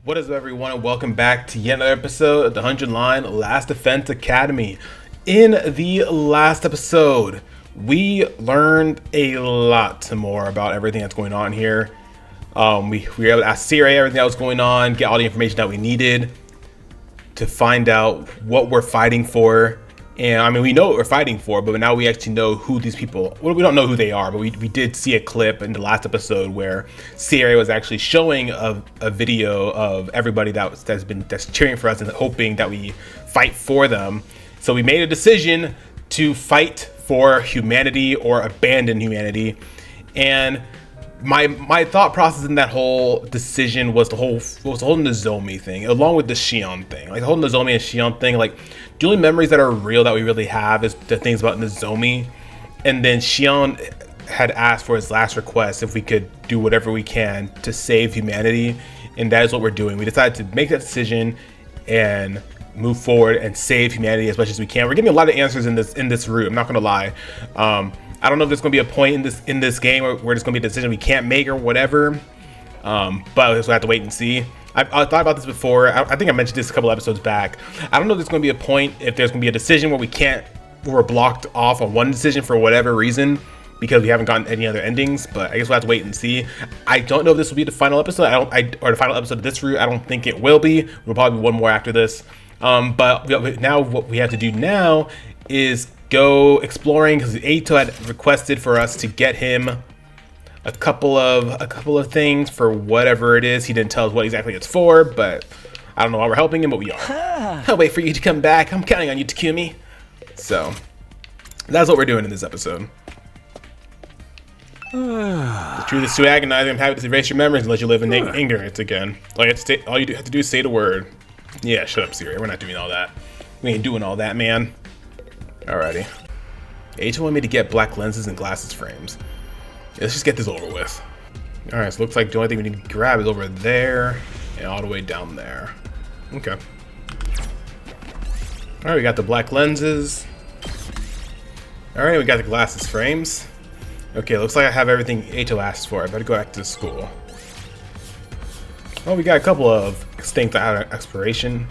What is up, everyone, and welcome back to yet another episode of the 100 Line Last Defense Academy. In the last episode, we learned a lot more about everything that's going on here. We were able to ask Skye everything that was going on, get all the information that we needed to find out what we're fighting for. And I mean, we know what we're fighting for, but now we actually know who these people, well, we don't know who they are, but we did see a clip in the last episode where Skye was actually showing a video of everybody that's cheering for us and hoping that we fight for them. So we made a decision to fight for humanity or abandon humanity. And my thought process in that whole decision was the whole Nozomi thing, along with the Shion thing. Like the whole Nozomi and Shion thing, like the only memories that are real that we really have is the things about Nozomi. And then Shion had asked for his last request if we could do whatever we can to save humanity, and that is what we're doing. We decided to make that decision and move forward and save humanity as much as we can. We're getting a lot of answers in this route, I'm not gonna lie. I don't know if there's going to be a point in this game where there's going to be a decision we can't make or whatever, but we'll have to wait and see. I thought about this before. I think I mentioned this a couple episodes back. I don't know if there's going to be a point if there's going to be a decision where we're blocked off on one decision for whatever reason because we haven't gotten any other endings, but I guess we'll have to wait and see. I don't know if this will be the final episode. Or the final episode of this route. I don't think it will be. We'll probably be one more after this. But now what we have to do now is go exploring, because Eito had requested for us to get him a couple of things for whatever it is. He didn't tell us what exactly it's for, but I don't know why we're helping him, but we are. I'll wait for you to come back. I'm counting on you, Takumi. So that's what we're doing in this episode. The truth is too agonizing. I'm happy to erase your memories and let you live in ignorance again. All you have to do is say the word. Yeah, shut up, Siri. We're not doing all that. We ain't doing all that, man. Alrighty. Eito wanted me to get black lenses and glasses frames. Yeah, let's just get this over with. Alright, so it looks like the only thing we need to grab is over there and all the way down there. Okay. Alright, we got the black lenses. Alright, we got the glasses frames. Okay, looks like I have everything Eito asked for. I better go back to the school. Oh, we got a couple of extinct exploration.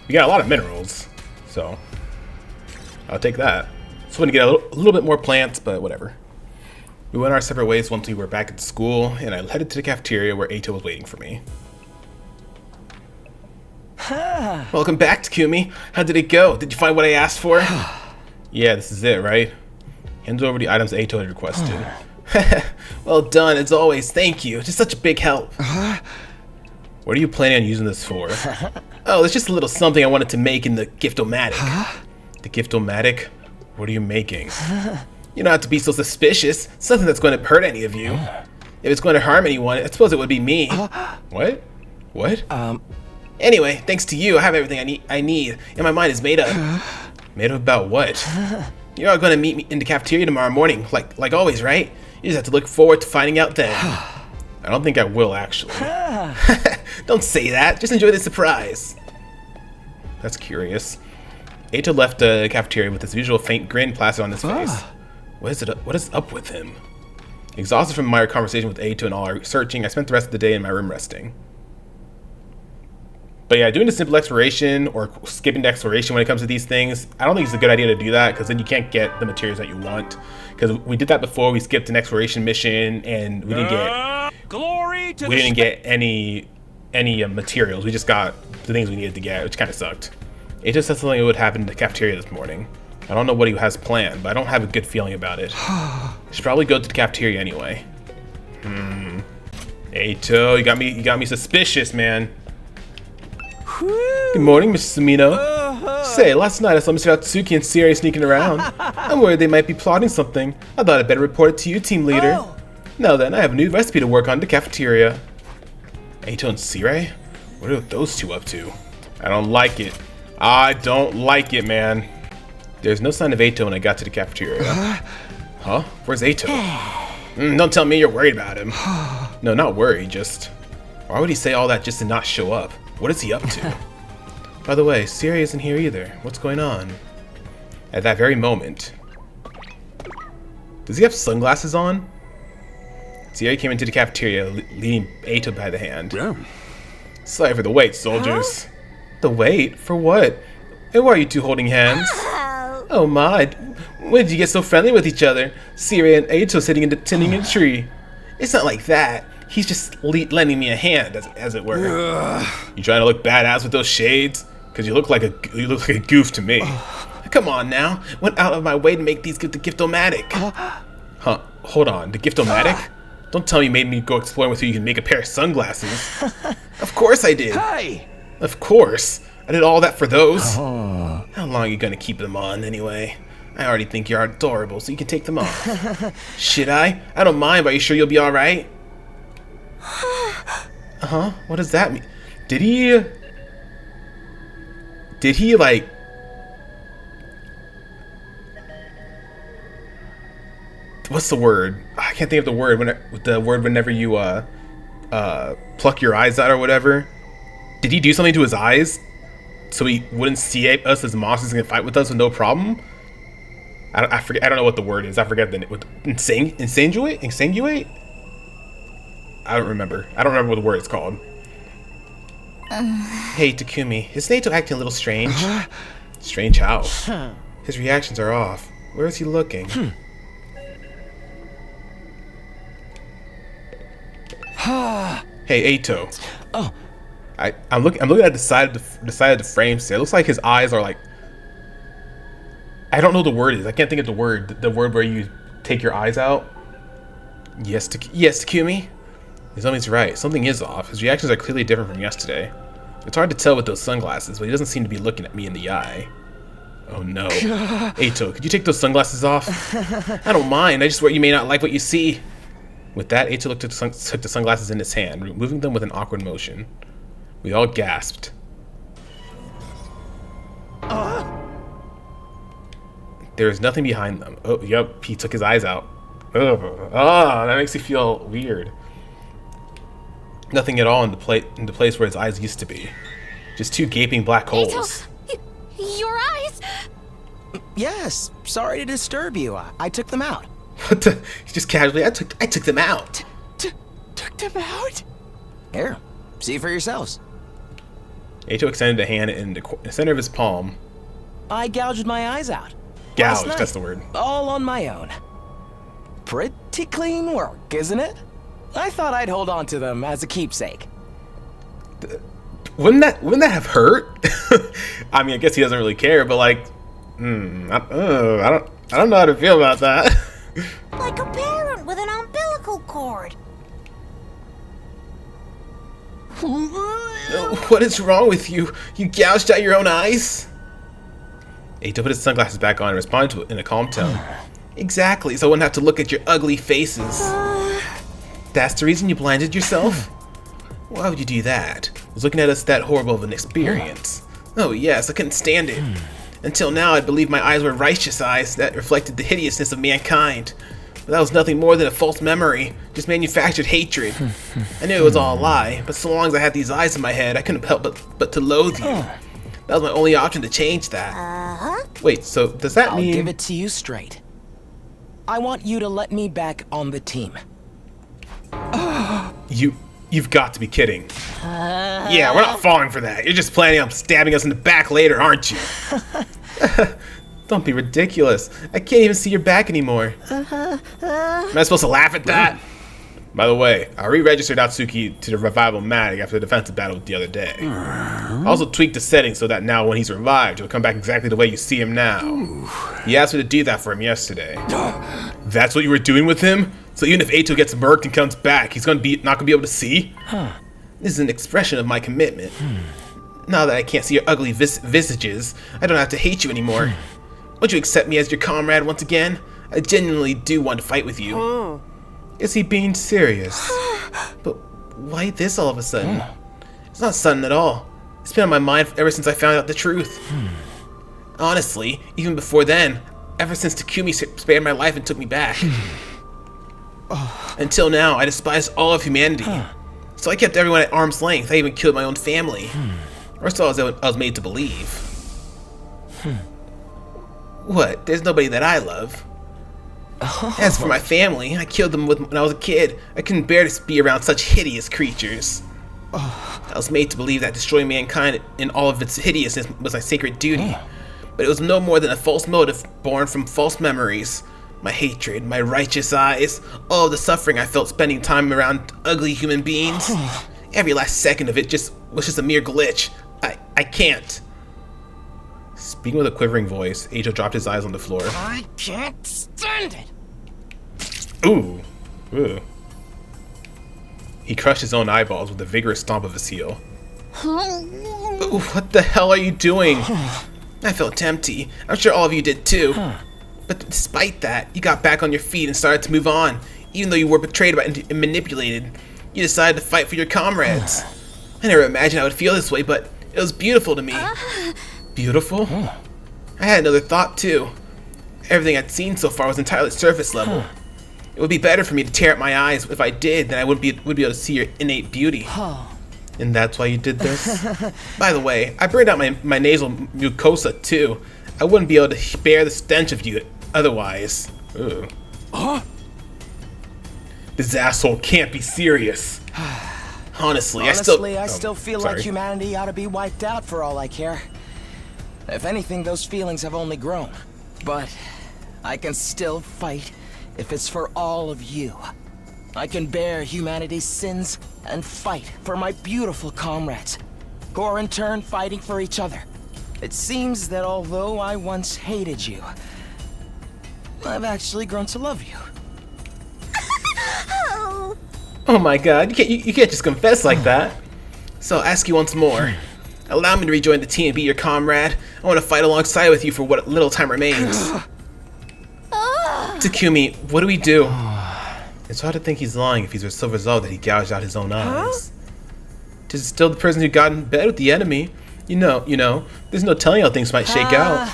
We got a lot of minerals, so I'll take that. So we're gonna get a little bit more plants, but whatever. We went our separate ways once we were back at school, and I headed to the cafeteria where Eito was waiting for me. Welcome back, Takumi. How did it go? Did you find what I asked for? Yeah, this is it, right? Hands over the items Eito had requested. Well done, as always. Thank you. Just such a big help. What are you planning on using this for? Oh, it's just a little something I wanted to make in the Gift-O-Matic. The Gift-O-Matic? What are you making? You don't have to be so suspicious. Something that's going to hurt any of you. If it's going to harm anyone, I suppose it would be me. What? What? Anyway, thanks to you, I have everything I need, and my mind is made up. Made up about what? You're all going to meet me in the cafeteria tomorrow morning, like always, right? You just have to look forward to finding out then. I don't think I will, actually. Don't say that. Just enjoy the surprise. That's curious. Eito left the cafeteria with his usual faint grin plastered on his face. What is up with him? Exhausted from my conversation with Eito and all our searching, I spent the rest of the day in my room resting. But yeah, doing the simple exploration or skipping the exploration when it comes to these things, I don't think it's a good idea to do that, because then you can't get the materials that you want. Because we did that before. We skipped an exploration mission and we didn't get any materials. We just got the things we needed to get, which kind of sucked. It just said something that would happen in the cafeteria this morning. I don't know what he has planned, but I don't have a good feeling about it. I should probably go to the cafeteria anyway. Eito, you got me suspicious, man. Good morning, Mr. Sumino. Say, last night I saw Mr. Atsuki and Skye sneaking around. I'm worried they might be plotting something. I thought I'd better report it to you, team leader. Now then, I have a new recipe to work on in the cafeteria. Eito and Skye? What are those two up to? I don't like it. I don't like it, man. There's no sign of Eito when I got to the cafeteria. Huh? Where's Eito? Don't tell me you're worried about him. No, not worried, just... Why would he say all that just to not show up? What is he up to? By the way, Skye isn't here either. What's going on? At that very moment... Does he have sunglasses on? Skye came into the cafeteria, leading Eito by the hand. Yeah. Sorry for the wait, soldiers. The wait? For what? And why are you two holding hands? Oh my, when did you get so friendly with each other? Siri and Ato sitting in tending a tree. It's not like that. He's just lending me a hand, as it were. You trying to look badass with those shades? Because you look like a goof to me. Come on now. Went out of my way to make these the Gift-O-Matic. Huh, hold on, the Gift-O-Matic? Don't tell me you made me go exploring with you. You can make a pair of sunglasses. Of course I did. Hey! Of course. I did all that for those. How long are you going to keep them on, anyway? I already think you're adorable, so you can take them off. Should I? I don't mind, but are you sure you'll be alright? Uh-huh, what does that mean? Did he, like... What's the word? I can't think of the word. Whenever you pluck your eyes out or whatever. Did he do something to his eyes so he wouldn't see us as monsters and can fight with us with no problem? I forget. I don't know what the word is. I forget the insinuate. I don't remember. I don't remember what the word is called. Hey Takumi, is Nato acting a little strange? Strange how? His reactions are off. Where is he looking? Hey Ato. Oh. I'm looking at the side of the frame. It looks like his eyes are like. I don't know what the word is. I can't think of the word. The word where you take your eyes out. Yes, Takumi. Something's right. Something is off. His reactions are clearly different from yesterday. It's hard to tell with those sunglasses, but he doesn't seem to be looking at me in the eye. Oh no. Ato, could you take those sunglasses off? I don't mind. I just worry you may not like what you see. With that, Ato took the sunglasses in his hand, removing them with an awkward motion. We all gasped. There is nothing behind them. Oh, yep, he took his eyes out. That makes me feel weird. Nothing at all in the place where his eyes used to be. Just two gaping black holes. Your eyes? Yes, sorry to disturb you. I took them out. What the? Just casually, I took them out. Took them out? Here, see for yourselves. Ato extended a hand in the center of his palm. I gouged my eyes out. Gouged, that's the word. All on my own. Pretty clean work, isn't it? I thought I'd hold on to them as a keepsake. Wouldn't that have hurt? I mean, I guess he doesn't really care, but like, I don't know how to feel about that. Like a parent with an umbilical cord. What is wrong with you? You gouged out your own eyes? Ato put his sunglasses back on and responded to it in a calm tone. Exactly, so I wouldn't have to look at your ugly faces. That's the reason you blinded yourself? Why would you do that? Was looking at us that horrible of an experience? Oh yes, I couldn't stand it. Until now, I believed my eyes were righteous eyes that reflected the hideousness of mankind. But that was nothing more than a false memory, just manufactured hatred. I knew it was all a lie, but so long as I had these eyes in my head, I couldn't help but to loathe you. That was my only option to change that. Wait, so does that mean... I'll give it to you straight. I want you to let me back on the team. You've got to be kidding. Yeah, we're not falling for that. You're just planning on stabbing us in the back later, aren't you? Don't be ridiculous. I can't even see your back anymore. Am I supposed to laugh at that? By the way, I re-registered Atsuki to the revival Matic after the defensive battle the other day. I also tweaked the settings so that now when he's revived, he'll come back exactly the way you see him now. He asked me to do that for him yesterday. That's what you were doing with him? So even if Ato gets murked and comes back, he's not gonna be able to see? This is an expression of my commitment. Now that I can't see your ugly visages, I don't have to hate you anymore. Won't you accept me as your comrade once again? I genuinely do want to fight with you. Is he being serious? But why this all of a sudden? It's not sudden at all. It's been on my mind ever since I found out the truth. Honestly, even before then, ever since Takumi spared my life and took me back. Until now, I despised all of humanity. So I kept everyone at arm's length. I even killed my own family. Or so I was made to believe. What? There's nobody that I love. As for my family, I killed them when I was a kid. I couldn't bear to be around such hideous creatures. I was made to believe that destroying mankind in all of its hideousness was my sacred duty. But it was no more than a false motive born from false memories. My hatred, my righteous eyes, all of the suffering I felt spending time around ugly human beings. Every last second of it was just a mere glitch. I can't. Speaking with a quivering voice, Ajo dropped his eyes on the floor. I can't stand it! Ooh. He crushed his own eyeballs with a vigorous stomp of his heel. Ooh, what the hell are you doing? I felt empty. I'm sure all of you did too. But despite that, you got back on your feet and started to move on. Even though you were betrayed and manipulated, you decided to fight for your comrades. I never imagined I would feel this way, but it was beautiful to me. Beautiful? I had another thought too. Everything I'd seen so far was entirely surface level. It would be better for me to tear up my eyes if I did, then I would be able to see your innate beauty. And that's why you did this? By the way, I burned out my nasal mucosa too. I wouldn't be able to bear the stench of you otherwise. Ooh. This asshole can't be serious. Honestly, I still feel like humanity ought to be wiped out for all I care. If anything, those feelings have only grown. But I can still fight if it's for all of you. I can bear humanity's sins and fight for my beautiful comrades, who are in turn fighting for each other. It seems that although I once hated you, I've actually grown to love you. Oh my god, you can't just confess like that. So I'll ask you once more. Allow me to rejoin the team and be your comrade. I want to fight alongside with you for what little time remains. Takumi, what do we do? It's hard to think he's lying if he's so resolved that he gouged out his own eyes. This is still the person who got in bed with the enemy. You know, there's no telling how things might shake out.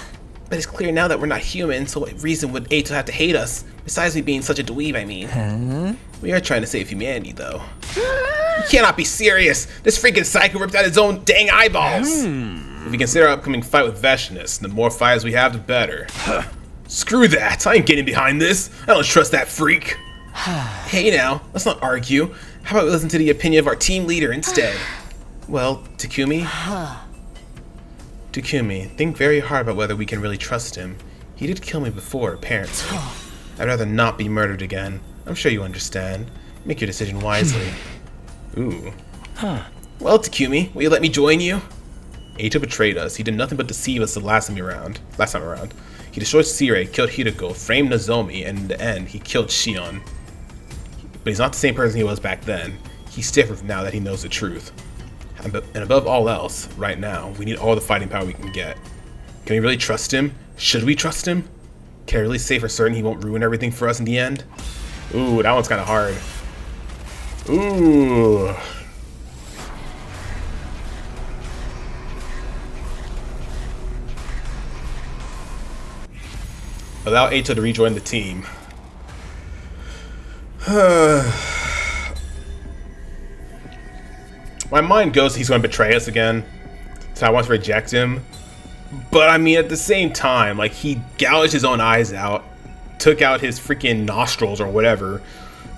But it's clear now that we're not human, so what reason would Ato have to hate us? Besides me being such a dweeb, I mean. We are trying to save humanity, though. You cannot be serious! This freaking psycho ripped out his own dang eyeballs! If you consider our upcoming fight with Veshinus, the more fighters we have, the better. Screw that! I ain't getting behind this! I don't trust that freak! Hey now, let's not argue. How about we listen to the opinion of our team leader instead? Well, Takumi, think very hard about whether we can really trust him. He did kill me before, apparently. I'd rather not be murdered again. I'm sure you understand. Make your decision wisely. Ooh. Well, Takumi, will you let me join you? Ato betrayed us. He did nothing but deceive us the last time around. He destroyed Sire, killed Hiroko, framed Nozomi, and in the end, he killed Shion. But he's not the same person he was back then. He's different now that he knows the truth. And above all else, right now, we need all the fighting power we can get. Can we really trust him? Should we trust him? Can I really say for certain he won't ruin everything for us in the end? Ooh, that one's kind of hard. Ooh. Allow Ato to rejoin the team. My mind goes he's going to betray us again, so I want to reject him. But I mean, at the same time, like, he gouged his own eyes out, took out his freaking nostrils or whatever,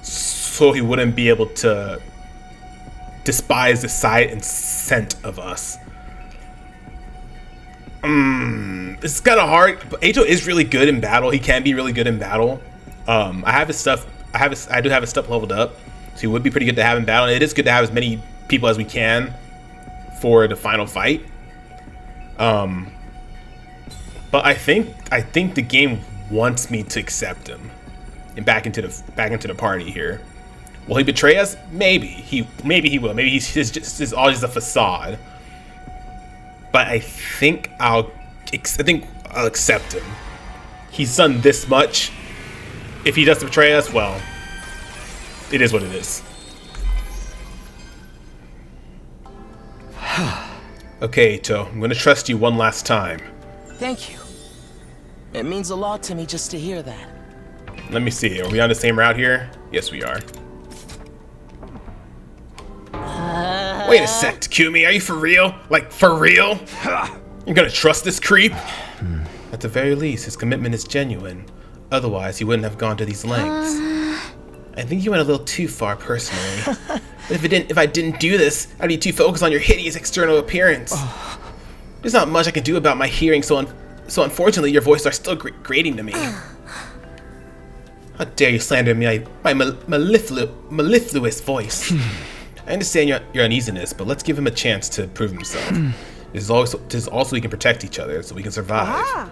so he wouldn't be able to despise the sight and scent of us. This is kind of hard. But Ato is really good in battle. He can be really good in battle. I have his stuff. I do have his stuff leveled up, so he would be pretty good to have in battle. And it is good to have as many people as we can for the final fight. But I think the game wants me to accept him and back into the party here. Will he betray us? Maybe he will. Maybe he's all just a facade. But I think I'll accept him. He's done this much. If he does betray us, well, it is what it is. Okay, Ito, I'm gonna trust you one last time. Thank you. It means a lot to me just to hear that. Let me see, are we on the same route here? Yes, we are. Wait a sec, Takumi, are you for real? Like, for real? You're gonna trust this creep? At the very least, his commitment is genuine. Otherwise, he wouldn't have gone to these lengths. I think you went a little too far, personally. But if I didn't do this, I'd be too focused on your hideous external appearance. There's not much I can do about my hearing, so unfortunately your voices are still grating to me. How dare you slander me, my mellifluous voice. I understand your uneasiness, but let's give him a chance to prove himself. This is also we can protect each other, so we can survive.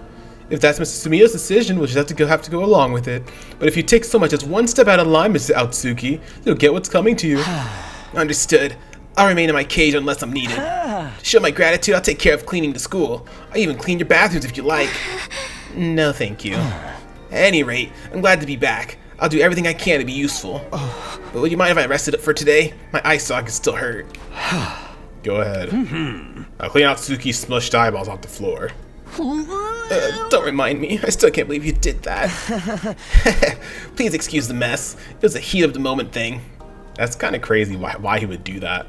If that's Mr. Sumiyo's decision, we'll just have to go along with it. But if you take so much as one step out of line, Mr. Aotsuki, you'll get what's coming to you. Understood. I'll remain in my cage unless I'm needed. To show my gratitude, I'll take care of cleaning the school. I'll even clean your bathrooms if you like. No, thank you. At any rate, I'm glad to be back. I'll do everything I can to be useful. But would you mind if I rested for today? My eye sockets still hurt. Go ahead. I'll clean Aotsuki's smushed eyeballs off the floor. Don't remind me. I still can't believe you did that. Please excuse the mess. It was a heat of the moment thing. That's kind of crazy why he would do that.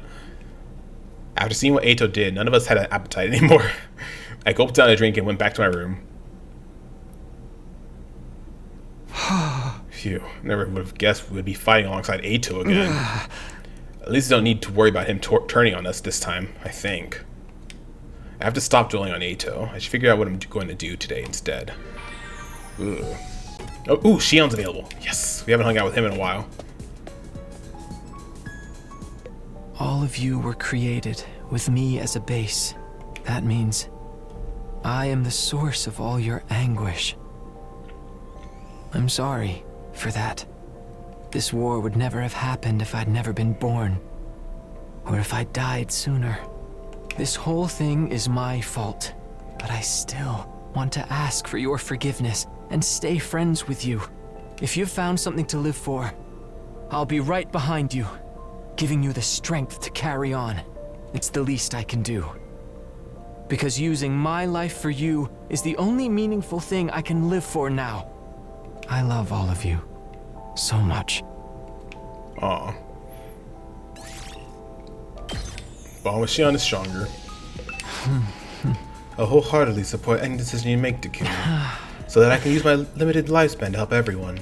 After seeing what Eito did, none of us had an appetite anymore. I gulped down a drink and went back to my room. Phew, never would have guessed we would be fighting alongside Eito again. At least I don't need to worry about him turning on us this time, I think. I have to stop dwelling on Eito. I should figure out what I'm going to do today instead. Ooh, Shion's available. Yes, we haven't hung out with him in a while. All of you were created with me as a base. That means I am the source of all your anguish. I'm sorry for that. This war would never have happened if I'd never been born, or if I died sooner. This whole thing is my fault, but I still want to ask for your forgiveness and stay friends with you. If you've found something to live for, I'll be right behind you, giving you the strength to carry on. It's the least I can do. Because using my life for you is the only meaningful thing I can live for now. I love all of you so much. Aw. Bond with Shion is stronger. I'll wholeheartedly support any decision you make, Takumi, so that I can use my limited lifespan to help everyone.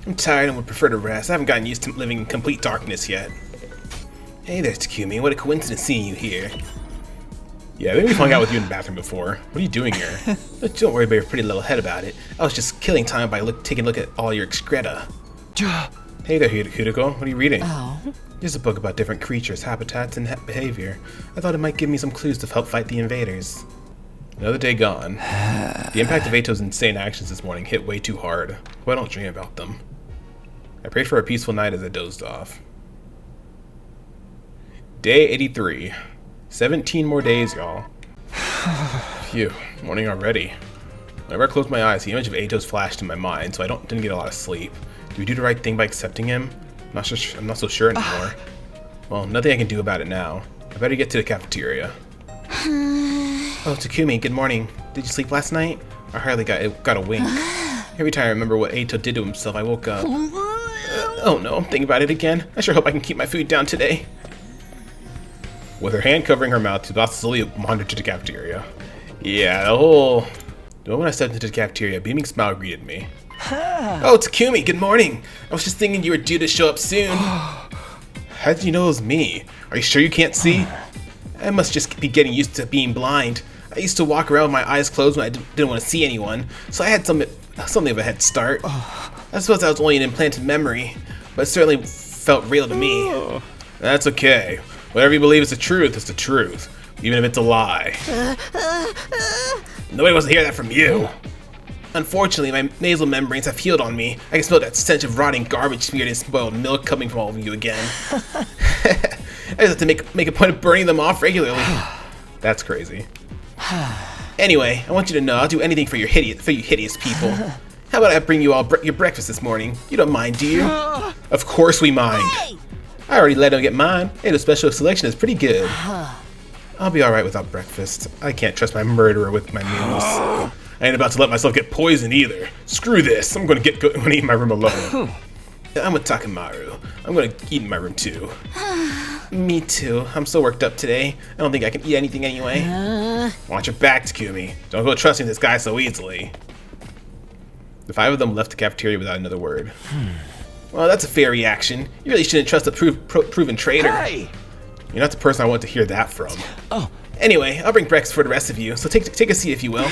I'm tired and would prefer to rest. I haven't gotten used to living in complete darkness yet. Hey there, Takumi. What a coincidence seeing you here. Yeah, maybe we've hung out with you in the bathroom before. What are you doing here? Don't worry about your pretty little head about it. I was just killing time by taking a look at all your excreta. Hey there, Hideko. What are you reading? Here's a book about different creatures, habitats, and behavior. I thought it might give me some clues to help fight the invaders. Another day gone. The impact of Eito's insane actions this morning hit way too hard. Well, I don't dream about them. I prayed for a peaceful night as I dozed off. Day 83. 17 more days, y'all. Phew, morning already. Whenever I closed my eyes, the image of Eito's flashed in my mind, so I didn't get a lot of sleep. Did we do the right thing by accepting him? I'm not so sure anymore. Well, nothing I can do about it now. I better get to the cafeteria. Oh, Takumi, good morning. Did you sleep last night? I hardly got a wink. Every time I remember what Eito did to himself, I woke up. Oh no, I'm thinking about it again. I sure hope I can keep my food down today. With her hand covering her mouth, Tsubasa slowly wandered to the cafeteria. Yeah, the moment I stepped into the cafeteria, a beaming smile greeted me. Oh, Takumi, good morning. I was just thinking you were due to show up soon. How did you know it was me? Are you sure you can't see? I must just be getting used to being blind. I used to walk around with my eyes closed when I didn't want to see anyone, so I had something of a head start. I suppose that was only an implanted memory, but it certainly felt real to me. That's okay. Whatever you believe is the truth, even if it's a lie. Nobody wants to hear that from you. Unfortunately, my nasal membranes have healed on me. I can smell that stench of rotting garbage smeared in spoiled milk coming from all of you again. I just have to make a point of burning them off regularly. That's crazy. Anyway, I want you to know I'll do anything for you hideous people. How about I bring you all your breakfast this morning? You don't mind, do you? Of course we mind. Hey! I already let him get mine. Hey, the special selection is pretty good. I'll be alright without breakfast. I can't trust my murderer with my meals. I ain't about to let myself get poisoned either. Screw this. I'm gonna eat in my room alone. I'm with Takemaru. I'm gonna eat in my room too. Me too. I'm so worked up today. I don't think I can eat anything anyway. Watch your back, Takumi. Don't go trusting this guy so easily. The five of them left the cafeteria without another word. Well, that's a fair reaction. You really shouldn't trust a proven traitor. Hey! You're not the person I want to hear that from. Oh. Anyway, I'll bring breakfast for the rest of you, so take a seat if you will.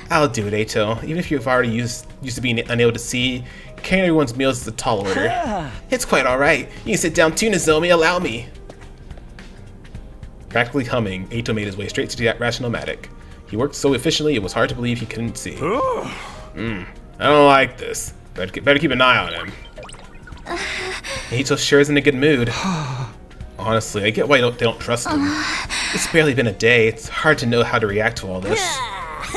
I'll do it, Ato. Even if you've already used to being unable to see, carrying everyone's meals is a tall order. It's quite alright. You can sit down too, Nozomi, allow me. Practically humming, Ato made his way straight to the Rational-matic. He worked so efficiently it was hard to believe he couldn't see. I don't like this. Better keep an eye on him. Ato sure is in a good mood. Honestly, I get why they don't trust him. It's barely been a day. It's hard to know how to react to all this.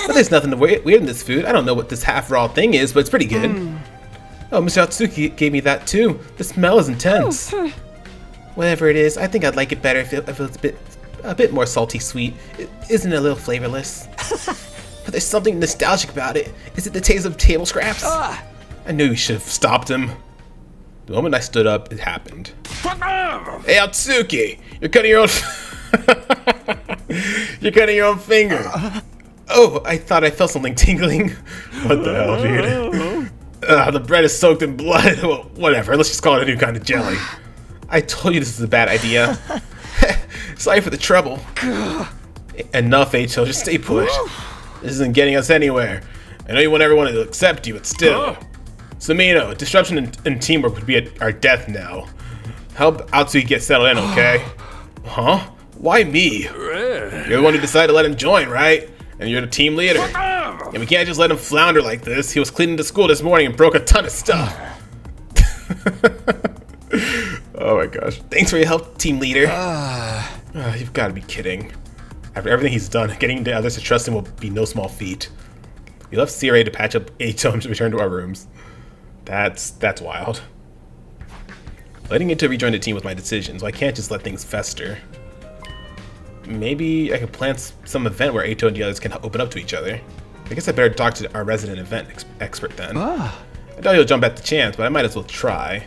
But there's nothing weird in this food. I don't know what this half-raw thing is, but it's pretty good. Oh, Mr. Atsuki gave me that too. The smell is intense. Whatever it is, I think I'd like it better if it was a bit more salty sweet. Isn't it a little flavorless? But there's something nostalgic about it. Is it the taste of table scraps? I knew we should have stopped him. The moment I stood up, it happened. Hey, Atsuki! You're cutting your own... You're cutting your own finger. Oh, I thought I felt something tingling. What the hell, dude? The bread is soaked in blood. Well, whatever, let's just call it a new kind of jelly. I told you this is a bad idea. Sorry for the trouble. Enough, H.O. Just stay put. This isn't getting us anywhere. I know you want everyone to accept you, but still. Samino, disruption in teamwork would be our death now. Help Atsuki get settled in, okay? Huh? Why me? You're the one who decided to let him join, right? And you're the team leader. And we can't just let him flounder like this. He was cleaning the school this morning and broke a ton of stuff. Oh my gosh. Thanks for your help, team leader. You've got to be kidding. After everything he's done, getting the others to trust him will be no small feat. We left CRA to patch up Ato and return to our rooms. That's wild. Letting Ato rejoin the team was my decision, so I can't just let things fester. Maybe I could plan some event where Ato and the others can open up to each other. I guess I better talk to our resident event expert then. I doubt he'll jump at the chance, but I might as well try.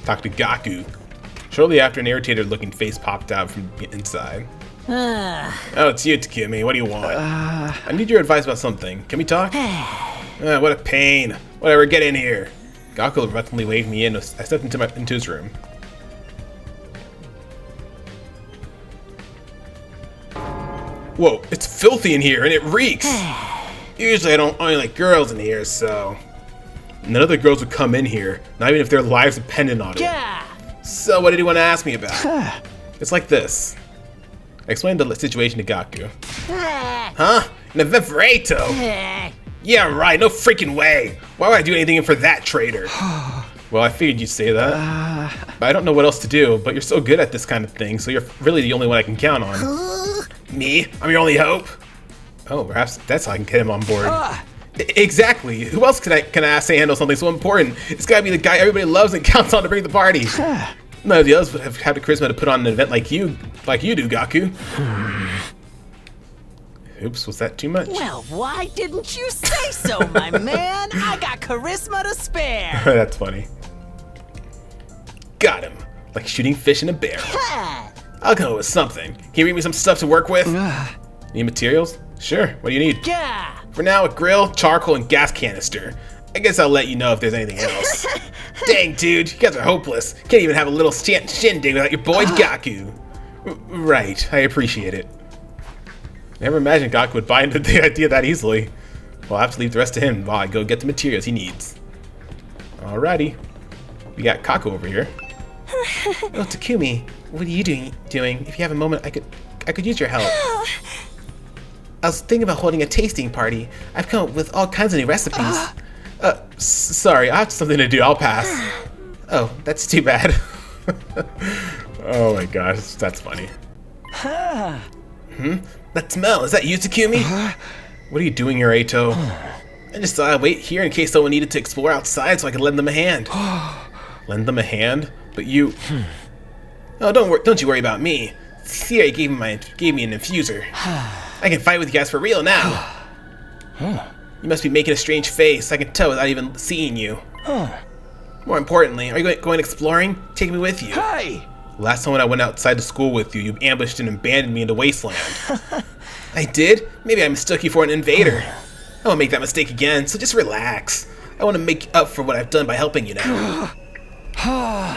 Talk to Gaku. Shortly after, an irritated-looking face popped out from the inside. Oh, it's you, Takumi. What do you want? I need your advice about something. Can we talk? What a pain. Whatever, get in here. Gaku reluctantly waved me in. I stepped into his room. Whoa, it's filthy in here, and it reeks. Usually I don't only like girls in here, so... None of the girls would come in here, not even if their lives depended on it. So what did he want to ask me about? It's like this. I explained the situation to Gaku. Huh? An event for Ato? Yeah, right, no freaking way. Why would I do anything for that traitor? Well, I figured you'd say that. But I don't know what else to do, but you're so good at this kind of thing, so you're really the only one I can count on. Me? I'm your only hope? Oh, perhaps that's how I can get him on board. Exactly. Who else can I ask to handle something so important? It's gotta be the guy everybody loves and counts on to bring the party. None of the others would have had the charisma to put on an event like you do, Gaku. Oops, was that too much? Well, why didn't you say so, my man? I got charisma to spare. That's funny. Got him. Like shooting fish in a barrel. I'll go with something. Can you read me some stuff to work with? Need materials? Sure. What do you need? Yeah. For now, a grill, charcoal, and gas canister. I guess I'll let you know if there's anything else. Dang, dude, you guys are hopeless. Can't even have a little shindig without your boy Gaku. Right, I appreciate it. Never imagined Gaku would buy into the idea that easily. Well, I'll have to leave the rest to him while I go get the materials he needs. Alrighty. We got Kaku over here. Oh, Takumi, what are you doing? If you have a moment, I could use your help. I was thinking about holding a tasting party. I've come up with all kinds of new recipes. Sorry, I have something to do. I'll pass. Oh, that's too bad. Oh my gosh, that's funny. That smell, is that you, Takumi? What are you doing here, Ato? I just thought I'd wait here in case someone needed to explore outside so I could lend them a hand. Lend them a hand? But you... Oh, don't you worry about me. Skye gave me an infuser. I can fight with you guys for real now. You must be making a strange face. I can tell without even seeing you. More importantly, are you going exploring? Take me with you. Hey! Last time when I went outside the school with you, you ambushed and abandoned me in the wasteland. I did? Maybe I mistook you for an invader. I won't make that mistake again, so just relax. I want to make up for what I've done by helping you now.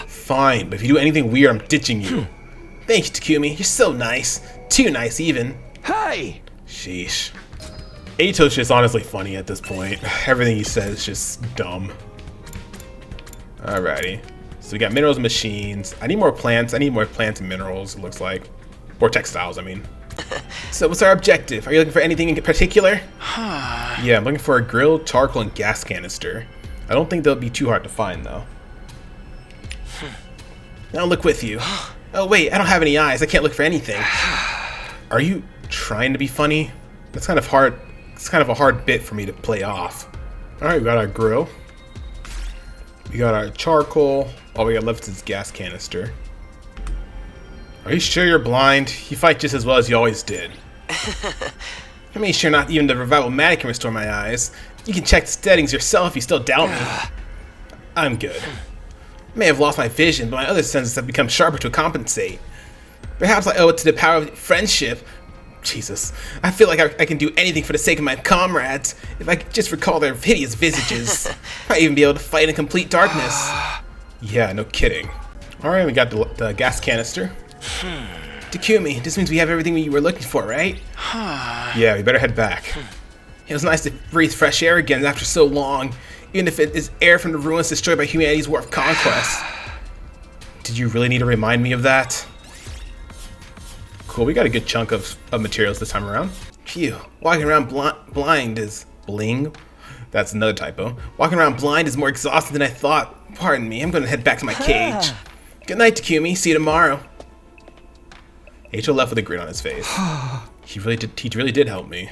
Fine, but if you do anything weird, I'm ditching you. Thank you, Takumi. You're so nice. Too nice, even. Hey! Sheesh. Eito's just honestly funny at this point. Everything he says is just dumb. Alrighty. So we got minerals and machines. I need more plants. I need more plants and minerals, it looks like. Or textiles, I mean. So what's our objective? Are you looking for anything in particular? Yeah, I'm looking for a grill, charcoal, and gas canister. I don't think they'll be too hard to find, though. I'll look with you. Oh wait, I don't have any eyes. I can't look for anything. Are you trying to be funny? That's kind of hard. It's kind of a hard bit for me to play off. Alright, we got our grill. We got our charcoal. All we got left is gas canister. Are you sure you're blind? You fight just as well as you always did. I mean, sure not even the revival magic can restore my eyes. You can check the settings yourself if you still doubt me. I'm good. I may have lost my vision, but my other senses have become sharper to compensate. Perhaps I owe it to the power of friendship. Jesus, I feel like I can do anything for the sake of my comrades. If I could just recall their hideous visages, I might even be able to fight in complete darkness. Yeah, no kidding. Alright, we got the gas canister. Takumi, this means we have everything we were looking for, right? Yeah, we better head back. It was nice to breathe fresh air again after so long, even if it is air from the ruins destroyed by humanity's war of conquest. Did you really need to remind me of that? Cool, we got a good chunk of materials this time around. Phew, walking around blind is... bling? That's another typo. Walking around blind is more exhausting than I thought. Pardon me, I'm gonna head back to my cage. Good night, Takumi. See you tomorrow. Eito left with a grin on his face. He really did help me.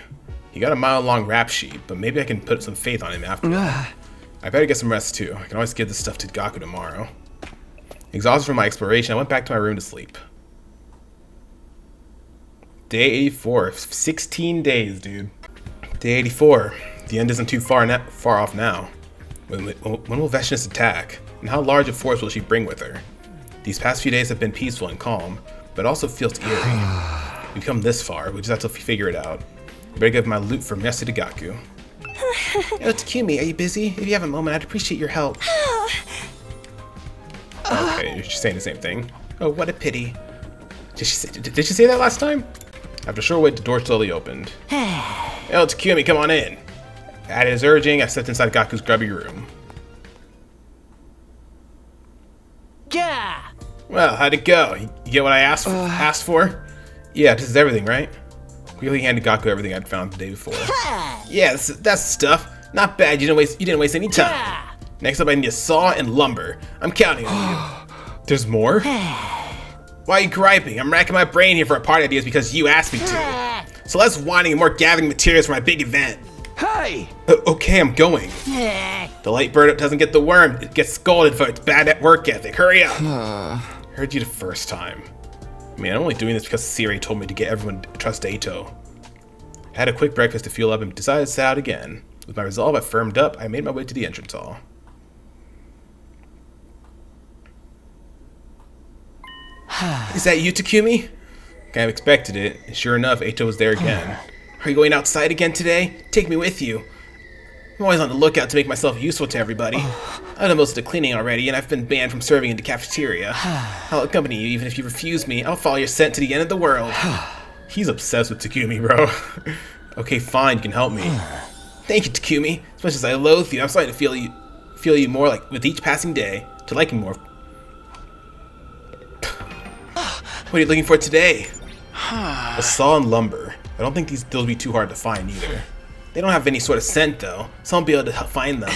He got a mile-long rap sheet, but maybe I can put some faith on him after. I better get some rest too. I can always give this stuff to Gaku tomorrow. Exhausted from my exploration, I went back to my room to sleep. Day 84. 16 days, dude. Day 84. The end isn't too far off now. When will Veshness attack? And how large a force will she bring with her? These past few days have been peaceful and calm, but also feels eerie. We've come this far, we just have to figure it out. I better give my loot from yesterday to Gaku. Oh, Takumi, are you busy? If you have a moment, I'd appreciate your help. Okay, you're just saying the same thing. Oh, what a pity. Did she say that last time? After a short wait, the door slowly opened. Oh, Takumi, come on in. At his urging, I stepped inside Gaku's grubby room. Yeah. Well, how'd it go? You get what I asked for? Yeah, this is everything, right? Quickly handed Gaku everything I'd found the day before. Yeah, that's the stuff. Not bad. You didn't waste any time. Next up, I need a saw and lumber. I'm counting on you. There's more? Why are you griping? I'm racking my brain here for party ideas because you asked me to. So less whining and more gathering materials for my big event. Hey! Okay, I'm going. The light bird doesn't get the worm. It gets scolded for its bad work ethic. Hurry up. Heard you the first time. I mean, I'm only doing this because Siri told me to get everyone to trust Eito. I had a quick breakfast to fuel up and decided to set out again. With my resolve I firmed up, I made my way to the entrance hall. Is that you, Takumi? Kind of expected it. And sure enough, Eito was there again. Are you going outside again today? Take me with you. I'm always on the lookout to make myself useful to everybody. I've done most of the cleaning already, and I've been banned from serving in the cafeteria. I'll accompany you, even if you refuse me. I'll follow your scent to the end of the world. He's obsessed with Takumi, bro. Okay, fine, you can help me. Thank you, Takumi. As much as I loathe you, I'm starting to feel you more like with each passing day. To like you more. What are you looking for today? A saw and lumber. I don't think those will be too hard to find either. They don't have any sort of scent though, so I won't be able to find them.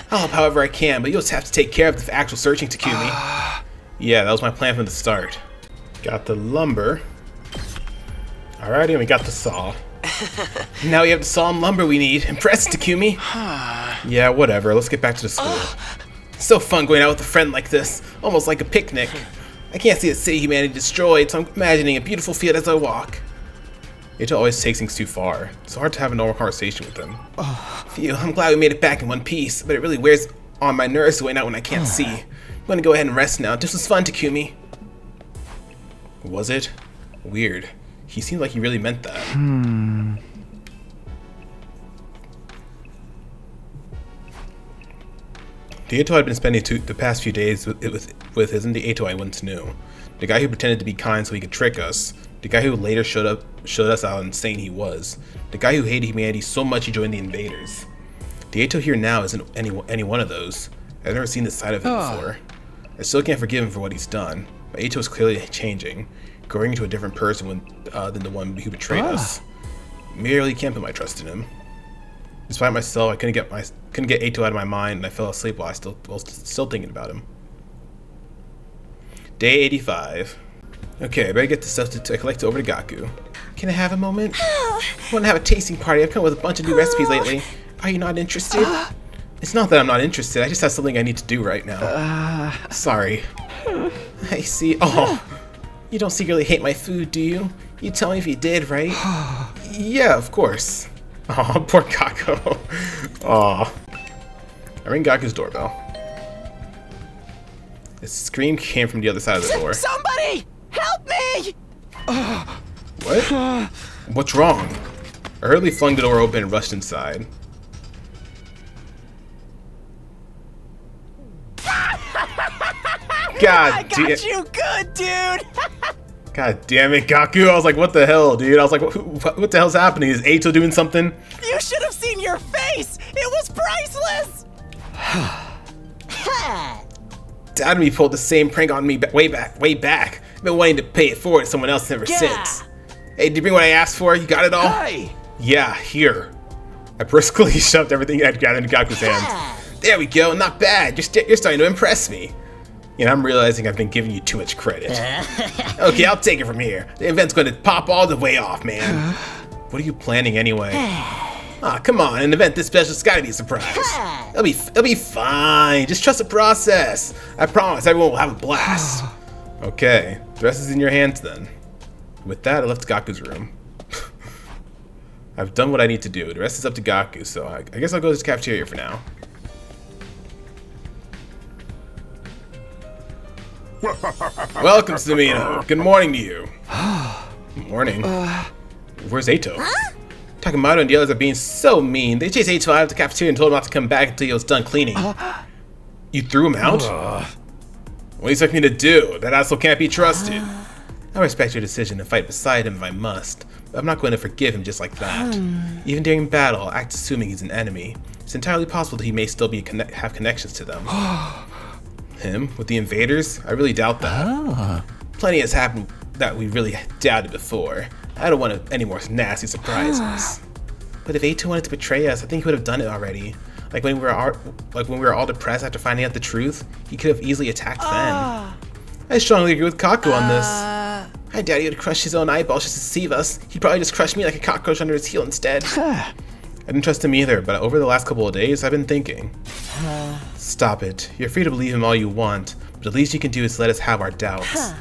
I'll help however I can, but you'll just have to take care of the actual searching, Takumi. Yeah, that was my plan from the start. Got the lumber. Alrighty, and we got the saw. Now we have the saw and lumber we need. Impressed, Takumi? Yeah, whatever. Let's get back to the school. It's so fun going out with a friend like this. Almost like a picnic. I can't see the city humanity destroyed, so I'm imagining a beautiful field as I walk. Eito always takes things too far. It's hard to have a normal conversation with him. Phew, I'm glad we made it back in one piece, but it really wears on my nerves going out when I can't see. I'm gonna go ahead and rest now. This was fun, Takumi. Was it? Weird. He seemed like he really meant that. The Ato I'd been spending the past few days with isn't the Ato I once knew. The guy who pretended to be kind so he could trick us. The guy who later showed us how insane he was. The guy who hated humanity so much he joined the invaders. The Ato here now isn't any one of those. I've never seen this side of him before. I still can't forgive him for what he's done, but Ato is clearly changing, growing into a different person than the one who betrayed us. Merely can't put my trust in him. Despite myself, I couldn't get Ato out of my mind, and I fell asleep while still thinking about him. Day 85. Okay, I better get the stuff to collect over to Gaku. Can I have a moment? I want to have a tasting party. I've come up with a bunch of new recipes lately. Are you not interested? It's not that I'm not interested. I just have something I need to do right now. Sorry. I see. Oh, you don't secretly hate my food, do you? You tell me if you did, right? Yeah, of course. Oh, poor Gaku. Oh. I ring Gaku's doorbell. The scream came from the other side of the door. Somebody! Help me! What? What's wrong? I hurriedly flung the door open and rushed inside. I got you good, dude! God damn it, Gaku. I was like, what the hell, dude? I was like, what the hell's happening? Is Ato doing something? You should have seen your face! It was priceless! Dad pulled the same prank on me way back. I've been wanting to pay it forward to someone else ever since. Hey, did you bring what I asked for? You got it all? Hey. Yeah, here. I briskly shoved everything I'd gathered into Gaku's hands. There we go, not bad. You're starting to impress me. You know, I'm realizing I've been giving you too much credit. Okay, I'll take it from here. The event's going to pop all the way off, man. What are you planning anyway? Ah, come on, an event this special's gotta be a surprise. It'll be fine. Just trust the process. I promise everyone will have a blast. Okay, the rest is in your hands then. With that, I left Gaku's room. I've done what I need to do. The rest is up to Gaku, so I guess I'll go to the cafeteria for now. Welcome, Samino. Good morning to you. Good morning. Where's Ato? Huh? Takamato and the others are being so mean. They chased Ato out of the cafeteria and told him not to come back until he was done cleaning. You threw him out? What do you expect me to do? That asshole can't be trusted. I respect your decision to fight beside him if I must, but I'm not going to forgive him just like that. Even during battle, I'll act assuming he's an enemy. It's entirely possible that he may still have connections to them. Him? With the invaders? I really doubt that. Plenty has happened that we really doubted before. I don't want any more nasty surprises. But if Ato wanted to betray us, I think he would have done it already. Like when we were all depressed after finding out the truth, he could have easily attacked then. I strongly agree with Kaku on this. I doubt he would crush his own eyeballs just to deceive us. He'd probably just crush me like a cockroach under his heel instead. I didn't trust him either, but over the last couple of days, I've been thinking. Stop it. You're free to believe him all you want, but the least you can do is let us have our doubts.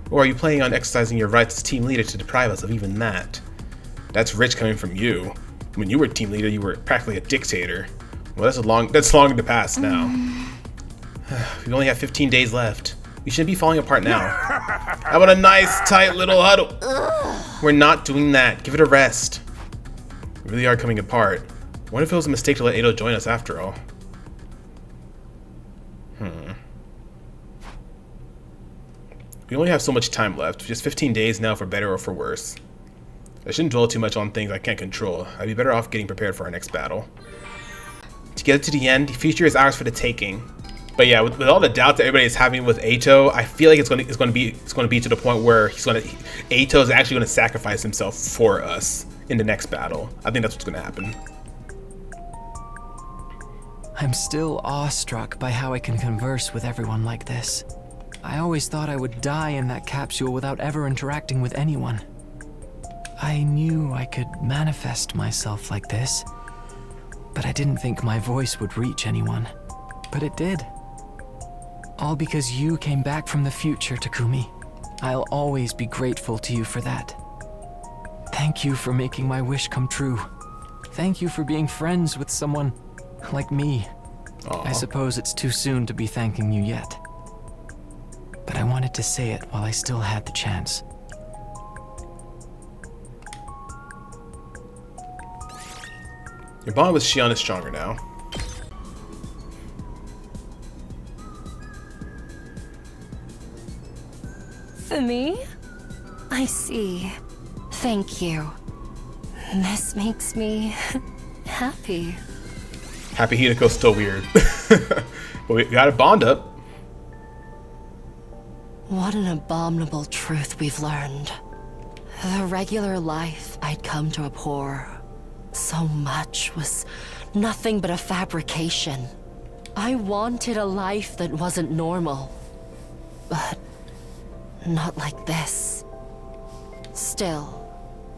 Or are you planning on exercising your rights as team leader to deprive us of even that? That's rich coming from you. When you were team leader, you were practically a dictator. Well, that's long in the past now. We only have 15 days left. We shouldn't be falling apart now. How about a nice, tight little huddle? We're not doing that. Give it a rest. We really are coming apart. What if it was a mistake to let Ato join us after all? We only have so much time left, just 15 days now for better or for worse. I shouldn't dwell too much on things I can't control. I'd be better off getting prepared for our next battle. To get it to the end, the future is ours for the taking. But yeah, with all the doubt that everybody is having with Ato, I feel like it's going to be to the point where Ato is actually going to sacrifice himself for us in the next battle. I think that's what's going to happen. I'm still awestruck by how I can converse with everyone like this. I always thought I would die in that capsule without ever interacting with anyone. I knew I could manifest myself like this, but I didn't think my voice would reach anyone. But it did. All because you came back from the future, Takumi. I'll always be grateful to you for that. Thank you for making my wish come true. Thank you for being friends with someone like me. Aww. I suppose it's too soon to be thanking you yet. But I wanted to say it while I still had the chance. Your bond with Shion is stronger now. For me? I see. Thank you. This makes me happy. Happy Hideko's still weird. But we got a bond up. What an abominable truth we've learned. The regular life I'd come to abhor so much was nothing but a fabrication. I wanted a life that wasn't normal. But not like this. Still,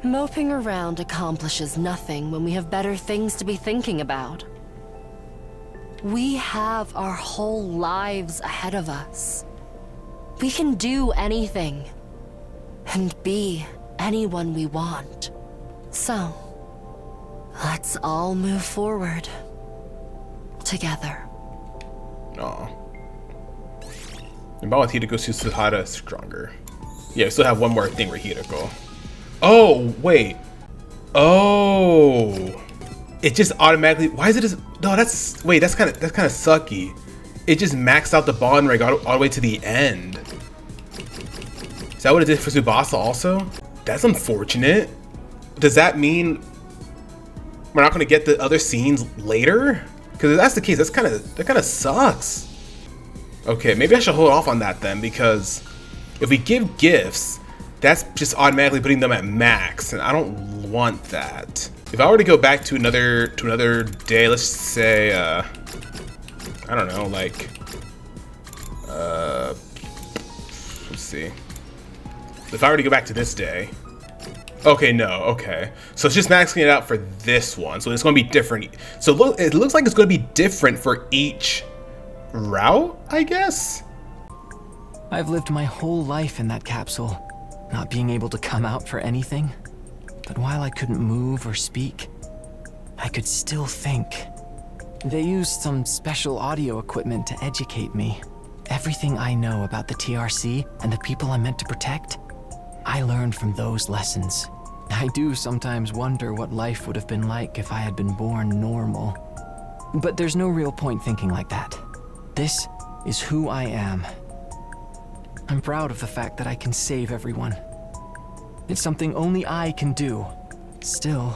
moping around accomplishes nothing when we have better things to be thinking about. We have our whole lives ahead of us. We can do anything, and be anyone we want. So, let's all move forward. Together. Aw. And with Hideko Susuhara is stronger. Yeah, we still have one more thing for Hideko. Oh, wait. Oh. It just automatically, why is it just, no, that's, wait, that's kind of sucky. It just maxed out the bond ring all the way to the end. Is that what it did for Tsubasa also? That's unfortunate. Does that mean we're not going to get the other scenes later? Because if that's the case, that kind of sucks. Okay, maybe I should hold off on that then, because if we give gifts, that's just automatically putting them at max, and I don't want that. If I were to go back to another day, let's say I don't know, like let's see. If I were to go back to this day, okay, no, okay. So it's just maxing it out for this one. So it's going to be different. So look, it looks like it's going to be different for each route, I guess. I've lived my whole life in that capsule, not being able to come out for anything. But while I couldn't move or speak, I could still think. They used some special audio equipment to educate me. Everything I know about the TRC and the people I'm meant to protect, I learned from those lessons. I do sometimes wonder what life would have been like if I had been born normal. But there's no real point thinking like that. This is who I am. I'm proud of the fact that I can save everyone. It's something only I can do. Still,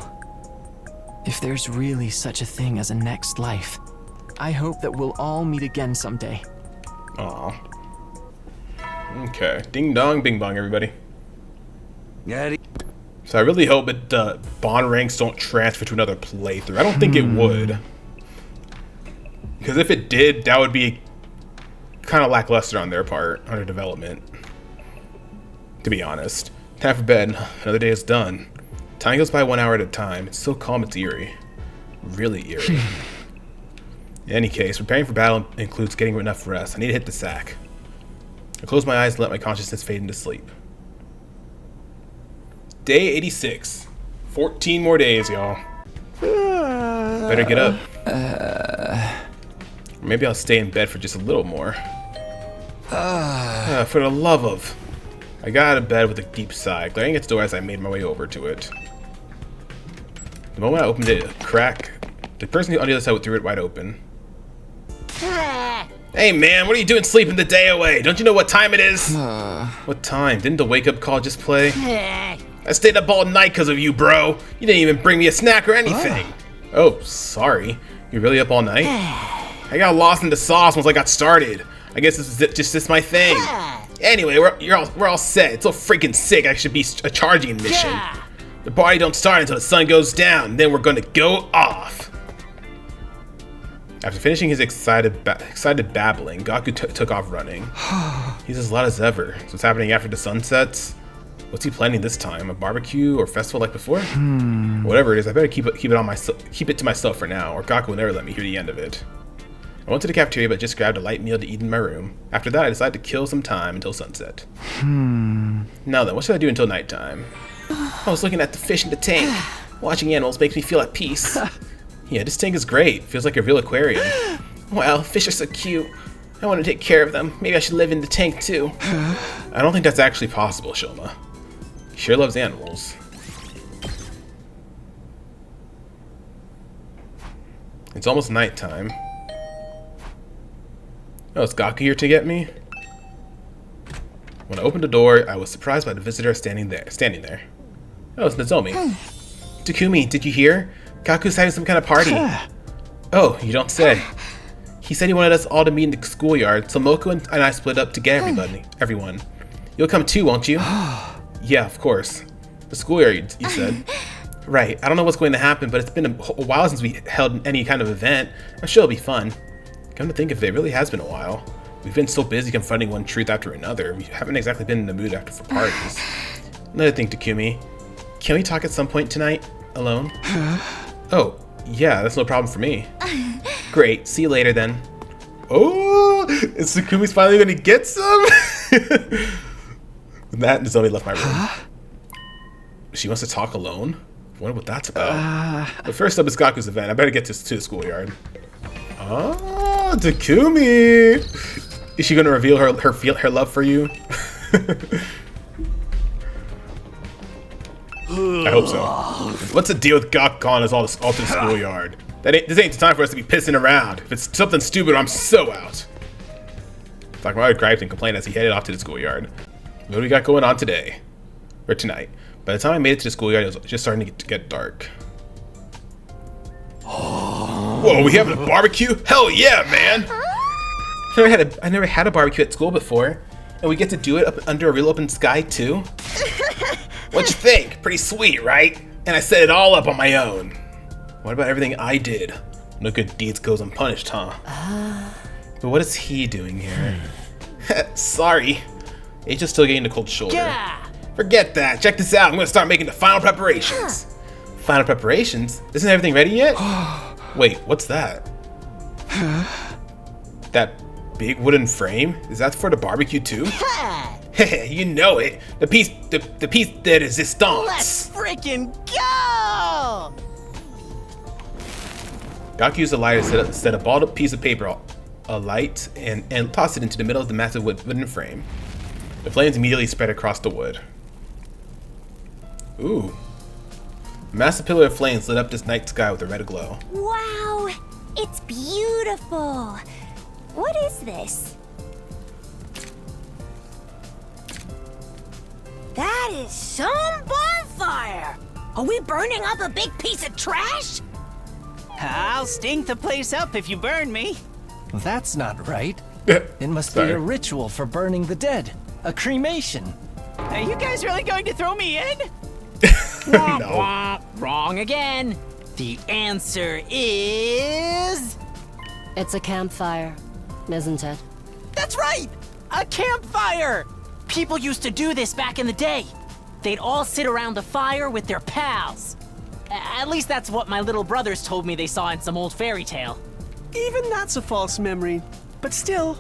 if there's really such a thing as a next life, I hope that we'll all meet again someday. Aw. Okay. Ding dong, bing bong, everybody. Yeah. So I really hope that the bond ranks don't transfer to another playthrough. I don't think it would. Because if it did, that would be kind of lackluster on their part, under development. To be honest. Time for bed. Another day is done. Time goes by 1 hour at a time. It's so calm it's eerie. Really eerie. In any case, preparing for battle includes getting enough rest. I need to hit the sack. I close my eyes and let my consciousness fade into sleep. Day 86. 14 more days, y'all. Better get up. Or maybe I'll stay in bed for just a little more. For the love of... I got out of bed with a deep sigh, glaring at the door as I made my way over to it. The moment I opened it, a crack. The person on the other side threw it wide open. Hey man, what are you doing sleeping the day away? Don't you know what time it is? What time? Didn't the wake-up call just play? I stayed up all night because of you, bro. You didn't even bring me a snack or anything. Oh, sorry. You really up all night? I got lost in the sauce once I got started. I guess this is just my thing. Anyway, we're all set. It's so freaking sick. I should be a charging mission. The party don't start until the sun goes down. Then we're gonna go off. After finishing his excited babbling, Gaku took off running. He's as loud as ever. So what's happening after the sun sets? What's he planning this time? A barbecue or festival like before? Whatever it is, I better keep it to myself for now, or Gaku will never let me hear the end of it. I went to the cafeteria but just grabbed a light meal to eat in my room. After that, I decided to kill some time until sunset. Now then, what should I do until nighttime? I was looking at the fish in the tank. Watching animals makes me feel at peace. Yeah, this tank is great. Feels like a real aquarium. Wow, fish are so cute. I want to take care of them. Maybe I should live in the tank too. I don't think that's actually possible, Shoma. He sure loves animals. It's almost nighttime. Oh, is Gaku here to get me? When I opened the door, I was surprised by the visitor standing there. Oh, it's Nozomi. Takumi, did you hear? Gaku's having some kind of party. Oh, you don't say. He said he wanted us all to meet in the schoolyard, so Moko and I split up to get everyone. You'll come too, won't you? Yeah, of course. The schoolyard, you said. Right, I don't know what's going to happen, but it's been a while since we held any kind of event. I'm sure it'll be fun. Come to think of it, it really has been a while. We've been so busy confronting one truth after another, we haven't exactly been in the mood for parties. Another thing, Takumi. Can we talk at some point tonight? Alone? Oh, yeah, that's no problem for me. Great, see you later then. Oh, is Takumi's finally gonna get some? That Nozomi left my room. She wants to talk alone? I wonder what that's about. But first up is Gaku's event. I better get to the schoolyard. Oh, Takumi! Is she gonna reveal her love for you? I hope so. What's the deal with Gaku calling us all to the schoolyard? This ain't the time for us to be pissing around. If it's something stupid, I'm so out. Takamaru griped and complained as he headed off to the schoolyard. What do we got going on today? Or tonight? By the time I made it to the schoolyard, it was just starting to get dark. Whoa, we having a barbecue? Hell yeah, man! I never had a barbecue at school before, and we get to do it up under a real open sky too. What'd you think? Pretty sweet, right? And I set it all up on my own. What about everything I did? No good deeds goes unpunished, huh? But what is he doing here? Sorry. H is still getting the cold shoulder. Yeah. Forget that. Check this out. I'm gonna start making the final preparations. Final preparations? Isn't everything ready yet? Wait, what's that? That big wooden frame? Is that for the barbecue too? You know it. The piece de resistance. Let's freaking go! Gaku used a lighter to set a balled up piece of paper alight and tossed it into the middle of the massive wooden frame. The flames immediately spread across the wood. Ooh. A massive pillar of flames lit up this night sky with a red glow. Wow, it's beautiful. What is this? That is some bonfire. Are we burning up a big piece of trash? I'll stink the place up if you burn me. That's not right. It must be a ritual for burning the dead. A cremation. Are you guys really going to throw me in? No. Wrong again. The answer is... It's a campfire, isn't it? That's right! A campfire! People used to do this back in the day. They'd all sit around the fire with their pals. At least that's what my little brothers told me they saw in some old fairy tale. Even that's a false memory. But still.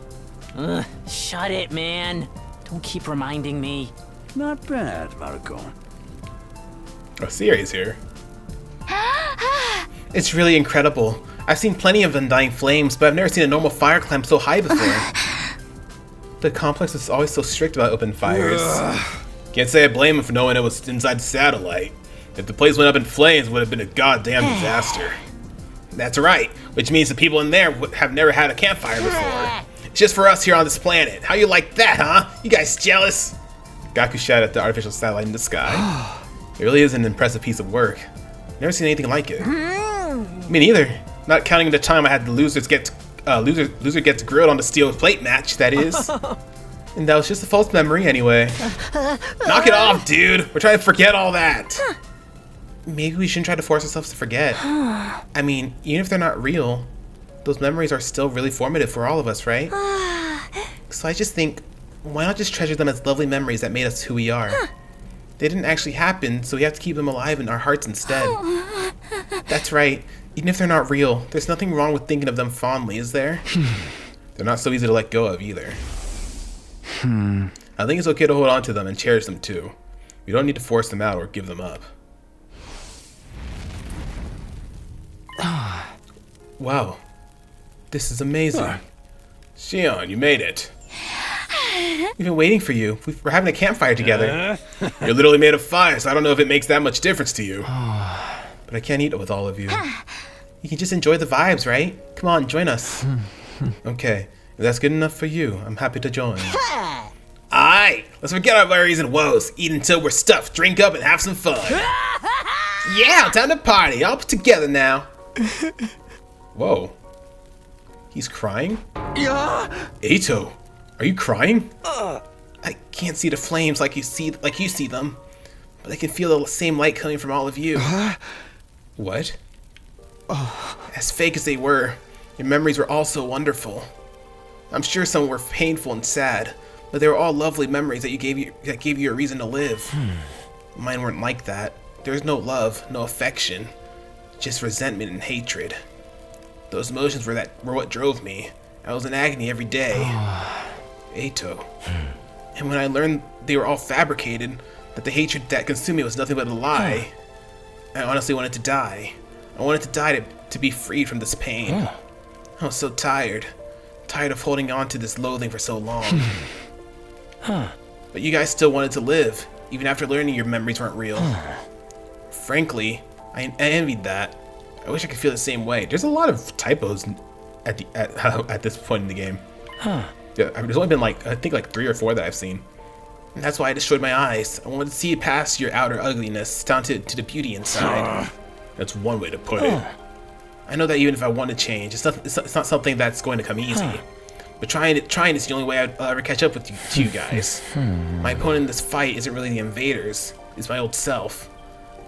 Shut it, man. Don't keep reminding me. Not bad, Marco. Oh, Siri's here. It's really incredible. I've seen plenty of undying flames, but I've never seen a normal fire climb so high before. The complex is always so strict about open fires. Can't say I blame him for knowing it was inside the satellite. If the place went up in flames, it would have been a goddamn disaster. That's right, which means the people in there have never had a campfire before. It's just for us here on this planet. How you like that, huh? You guys jealous? Gaku shouted at the artificial satellite in the sky. It really is an impressive piece of work. Never seen anything like it. Me neither. Not counting the time I had the loser gets grilled on the steel plate match, that is. And that was just a false memory anyway. Knock it off, dude. We're trying to forget all that. Maybe we shouldn't try to force ourselves to forget. I mean, even if they're not real, those memories are still really formative for all of us, right? So I just think, why not just treasure them as lovely memories that made us who we are? They didn't actually happen, so we have to keep them alive in our hearts instead. That's right. Even if they're not real, there's nothing wrong with thinking of them fondly, is there? They're not so easy to let go of either. I think it's okay to hold on to them and cherish them too. We don't need to force them out or give them up. Wow. This is amazing. Shion, you made it. We've been waiting for you. We're having a campfire together. You're literally made of fire, so I don't know if it makes that much difference to you. But I can't eat it with all of you. You can just enjoy the vibes, right? Come on, join us. Okay, if that's good enough for you, I'm happy to join. Alright, let's forget our worries and woes. Eat until we're stuffed, drink up, and have some fun. Yeah, time to party. All put together now. Whoa. He's crying? Eito, are you crying? I can't see the flames like you see them, but I can feel the same light coming from all of you. What? As fake as they were, your memories were all so wonderful. I'm sure some were painful and sad, but they were all lovely memories that gave you a reason to live. Mine weren't like that. There was no love, no affection, just resentment and hatred. Those emotions were what drove me. I was in agony every day. Eito. And when I learned they were all fabricated, that the hatred that consumed me was nothing but a lie, I honestly wanted to die. I wanted to die to be freed from this pain. I was so tired of holding on to this loathing for so long. But you guys still wanted to live, even after learning your memories weren't real. Frankly, I envied that. I wish I could feel the same way. There's a lot of typos at this point in the game. Yeah, there's only been I think 3 or 4 that I've seen. And that's why I destroyed my eyes. I wanted to see past your outer ugliness down to the beauty inside. That's one way to put it. I know that even if I want to change, it's not something that's going to come easy. But trying is the only way I'll ever catch up with you guys. My opponent in this fight isn't really the invaders. It's my old self.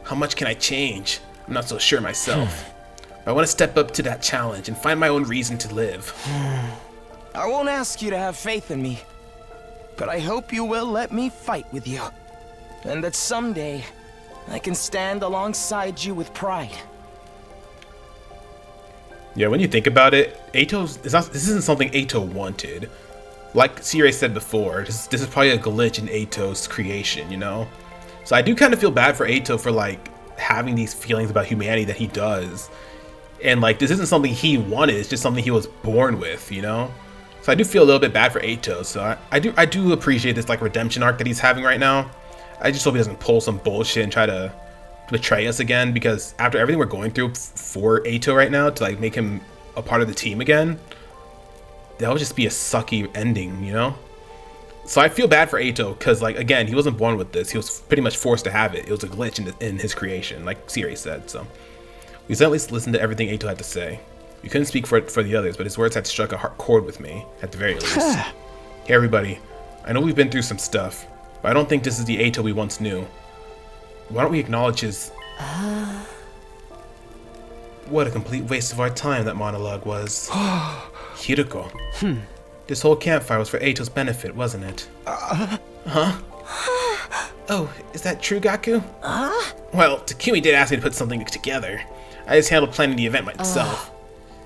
How much can I change? I'm not so sure myself. I want to step up to that challenge and find my own reason to live. I won't ask you to have faith in me, but I hope you will let me fight with you. And that someday, I can stand alongside you with pride. Yeah, when you think about it, this isn't something Eito wanted. Like Skye said before, this is probably a glitch in Eito's creation, you know? So I do kind of feel bad for Eito for having these feelings about humanity that he does. And this isn't something he wanted, it's just something he was born with, you know? So I do feel a little bit bad for Eito, so I do appreciate this redemption arc that he's having right now. I just hope he doesn't pull some bullshit and try to betray us again, because after everything we're going through for Eito right now, to make him a part of the team again, that would just be a sucky ending, you know? So I feel bad for Eito, because again, he wasn't born with this. He was pretty much forced to have it. It was a glitch in his creation, like Skye said. So we at least listened to everything Eito had to say. We couldn't speak for the others, but his words had struck a chord with me, at the very least. Hey everybody, I know we've been through some stuff, but I don't think this is the Eito we once knew. Why don't we acknowledge his... What a complete waste of our time that monologue was. Hiruko. This whole campfire was for Eito's benefit, wasn't it? Huh? Oh, is that true, Gaku? Well, Takumi did ask me to put something together. I just handled planning the event myself.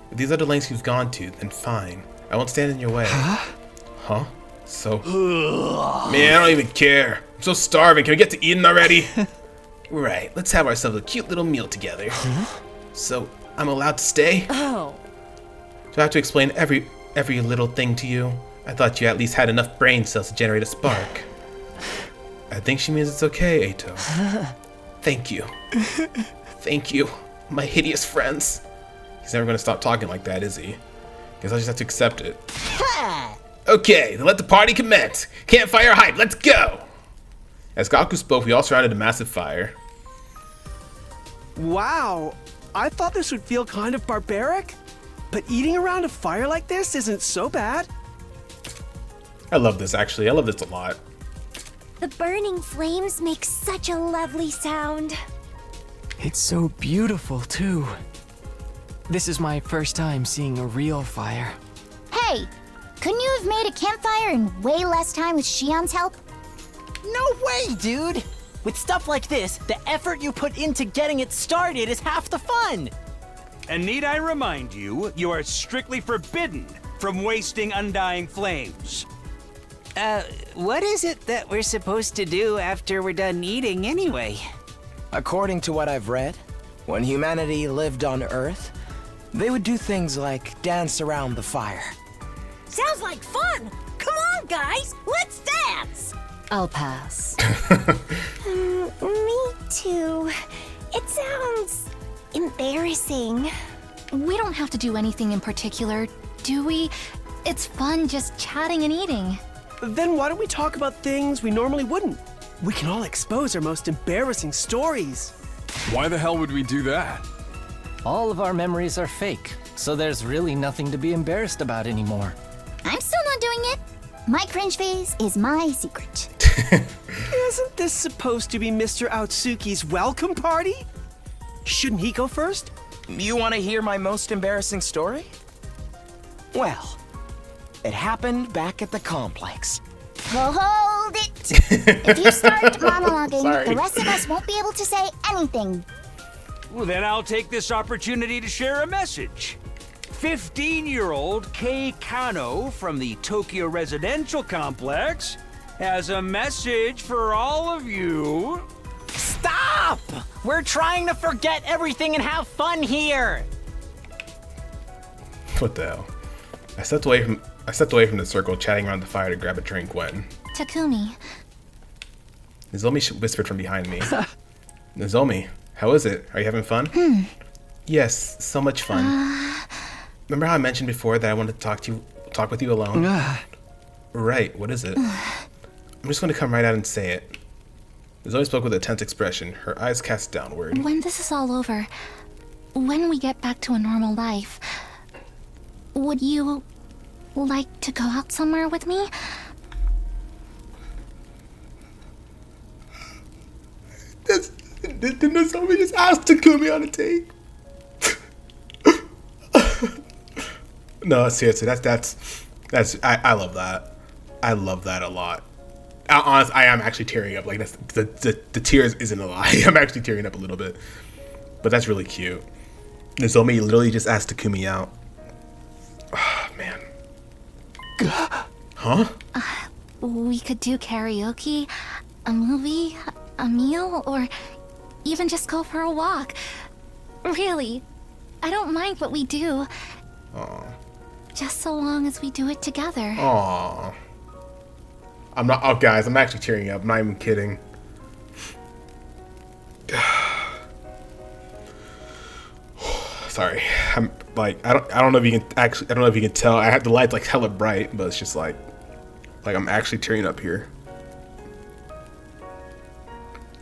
If these are the lengths you've gone to, then fine. I won't stand in your way. Huh? So... Man, I don't even care. I'm so starving. Can we get to eating already? Right, let's have ourselves a cute little meal together. So, I'm allowed to stay? Oh. Do I have to explain every little thing to you? I thought you at least had enough brain cells to generate a spark. I think she means it's okay, Eito. Thank you. Thank you, my hideous friends. He's never going to stop talking like that, is he? Guess I'll just have to accept it. Okay, then let the party commence. Campfire hype, let's go! As Gaku spoke, we all surrounded a massive fire. Wow, I thought this would feel kind of barbaric, but eating around a fire like this isn't so bad. I love this, actually. I love this a lot. The burning flames make such a lovely sound. It's so beautiful, too. This is my first time seeing a real fire. Hey, couldn't you have made a campfire in way less time with Shion's help? No way, dude! With stuff like this, the effort you put into getting it started is half the fun! And need I remind you, you are strictly forbidden from wasting undying flames. What is it that we're supposed to do after we're done eating anyway? According to what I've read, when humanity lived on Earth, they would do things like dance around the fire. Sounds like fun! Come on, guys, let's dance! I'll pass. Me too. It sounds embarrassing. We don't have to do anything in particular, do we? It's fun just chatting and eating. Then why don't we talk about things we normally wouldn't? We can all expose our most embarrassing stories. Why the hell would we do that? All of our memories are fake, so there's really nothing to be embarrassed about anymore. I'm still not doing it. My cringe phase is my secret. Isn't this supposed to be Mr. Outsuki's welcome party? Shouldn't he go first? You want to hear my most embarrassing story? Well, it happened back at the complex. Hold it! If you start monologuing, the rest of us won't be able to say anything. Well, then I'll take this opportunity to share a message. 15-year-old Kei Kano from the Tokyo Residential Complex has a message for all of you. Stop! We're trying to forget everything and have fun here. What the hell? I stepped away from the circle, chatting around the fire to grab a drink when Takumi. Nozomi whispered from behind me. Nozomi, how is it? Are you having fun? Yes, so much fun. Remember how I mentioned before that I wanted to talk with you alone? Right, what is it? I'm just going to come right out and say it. Nozomi spoke with a tense expression, her eyes cast downward. When this is all over, when we get back to a normal life, would you like to go out somewhere with me? Did Nozomi just ask Takumi on a date? No, seriously, that's I love that. I love that a lot. Honestly, I am actually tearing up. Like, that's the tears isn't a lie. I'm actually tearing up a little bit, but that's really cute. Nozomi literally just asked Takumi out. Oh, man. Huh? We could do karaoke, a movie, a meal, or even just go for a walk. Really, I don't mind what we do. Aw. Just so long as we do it together. Aw. I'm not. Oh, guys, I'm actually tearing up. I'm not even kidding. Sorry. I'm like, I don't know if you can actually. I don't know if you can tell. I have the lights like hella bright, but it's just like I'm actually tearing up here.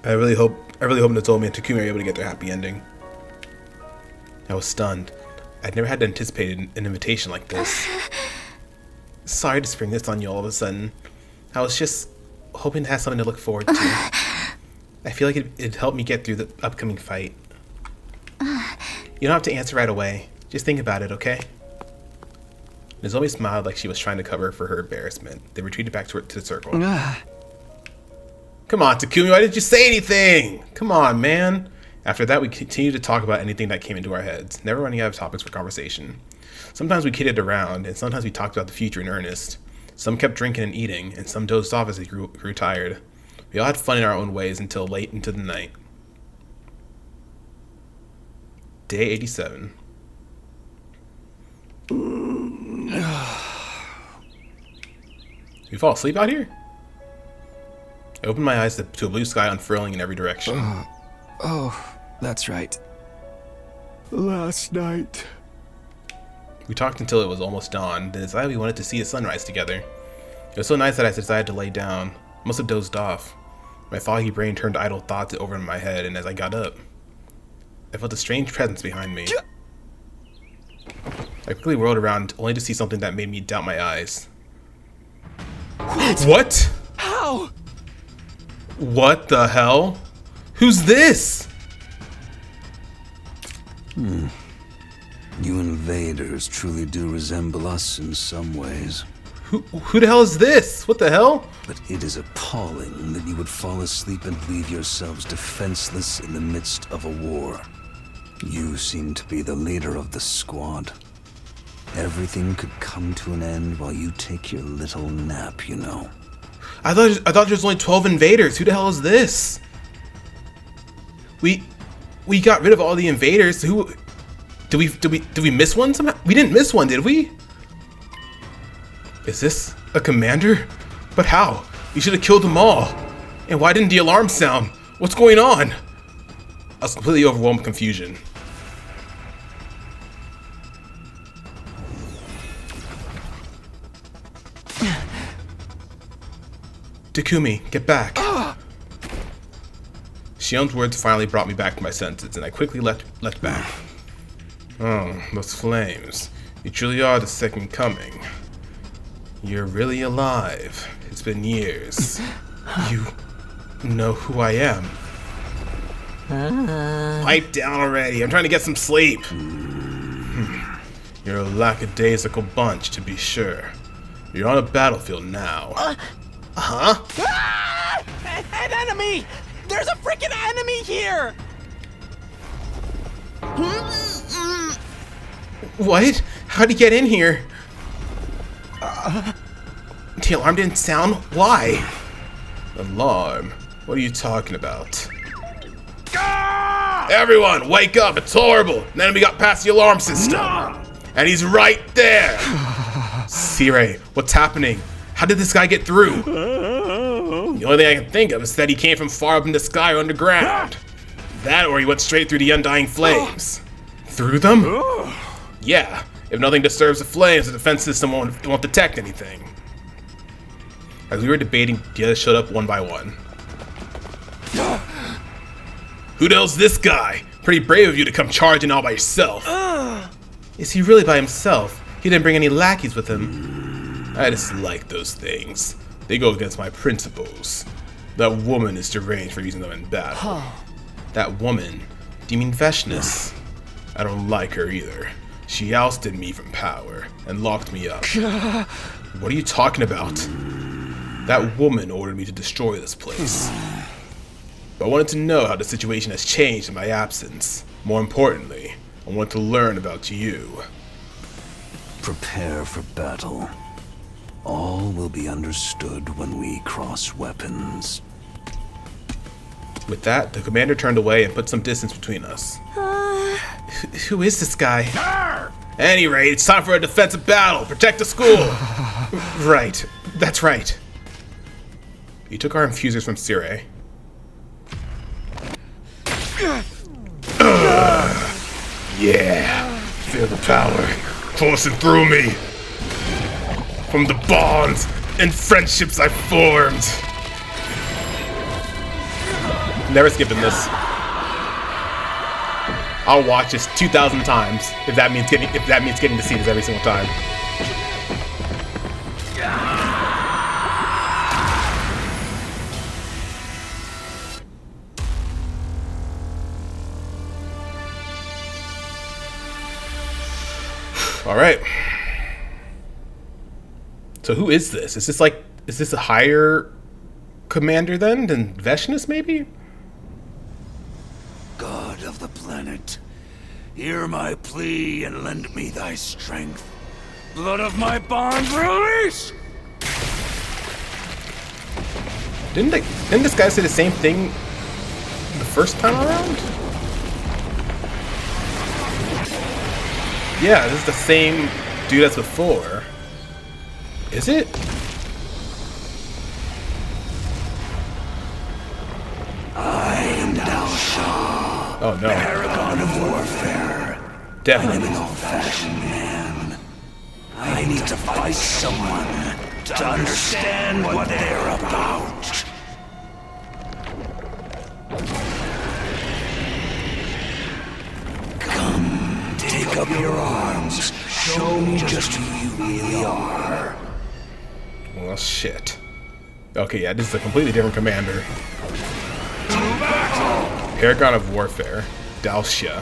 I really hope Nozomi and Takumi are able to get their happy ending. I was stunned. I'd never had anticipated an invitation like this. Sorry to spring this on you all of a sudden. I was just hoping to have something to look forward to. I feel like it'd help me get through the upcoming fight. You don't have to answer right away. Just think about it, okay? Nozomi smiled like she was trying to cover for her embarrassment. They retreated back to the circle. Come on, Takumi, why didn't you say anything? Come on, man. After that, we continued to talk about anything that came into our heads, never running out of topics for conversation. Sometimes we kidded around, and sometimes we talked about the future in earnest. Some kept drinking and eating, and some dozed off as they grew tired. We all had fun in our own ways until late into the night. Day 87. You fall asleep out here? I opened my eyes to a blue sky unfurling in every direction. Oh, that's right. Last night. We talked until it was almost dawn, then decided we wanted to see the sunrise together. It was so nice that I decided to lay down. I must have dozed off. My foggy brain turned idle thoughts over in my head, and as I got up, I felt a strange presence behind me. I quickly whirled around, only to see something that made me doubt my eyes. What? How? What the hell? Who's this? You invaders truly do resemble us in some ways. Who the hell is this? What the hell? But it is appalling that you would fall asleep and leave yourselves defenseless in the midst of a war. You seem to be the leader of the squad. Everything could come to an end while you take your little nap, you know. I thought there's only 12 invaders. Who the hell is this? We got rid of all the invaders. Who did we miss one somehow? We didn't miss one, did we? Is this a commander? But how? You should have killed them all. And why didn't the alarm sound? What's going on? I was completely overwhelmed with confusion. Takumi, get back. Shion's words finally brought me back to my senses, and I quickly left back. Oh, those flames. You truly are the second coming. You're really alive. It's been years. You know who I am. Pipe down already. I'm trying to get some sleep. You're a lackadaisical bunch, to be sure. You're on a battlefield now. Huh? Ah! An enemy! There's a freaking enemy here! What? How'd he get in here? The alarm didn't sound? Why? Alarm? What are you talking about? Everyone, wake up! It's horrible! An enemy got past the alarm system! And he's right there! Sire, what's happening? How did this guy get through? The only thing I can think of is that he came from far up in the sky or underground. That or he went straight through the undying flames. Through them? Yeah. If nothing disturbs the flames, the defense system won't detect anything. As we were debating, the others showed up one by one. Who the hell's this guy? Pretty brave of you to come charging all by yourself. Is he really by himself? He didn't bring any lackeys with him. I dislike those things. They go against my principles. That woman is deranged for using them in battle. That woman? Do you mean Veshness? I don't like her either. She ousted me from power and locked me up. What are you talking about? That woman ordered me to destroy this place. But I wanted to know how the situation has changed in my absence. More importantly, I want to learn about you. Prepare for battle. All will be understood when we cross weapons. With that, the commander turned away and put some distance between us. Who is this guy? At any rate, it's time for a defensive battle. Protect the school. Right. That's right. He took our infusers from Sire. Yeah. Feel the power coursing through me. From the bonds and friendships I formed. Never skipping this. I'll watch this 2,000 times if that means getting to see this every single time. All right. So who is this? Is this a higher commander then than Veshness maybe? God of the planet, hear my plea and lend me thy strength. Blood of my bond, release! Didn't this guy say the same thing the first time around? Yeah, this is the same dude as before. Is it? I am Dalsha. Oh no. Paragon of warfare. Definitely. I'm an old-fashioned man. I need to fight someone to understand what they're about. Come, take up your arms. Show me just who you really are. Well, shit. Okay, yeah, this is a completely different commander. Paragon of Warfare, Dalsha.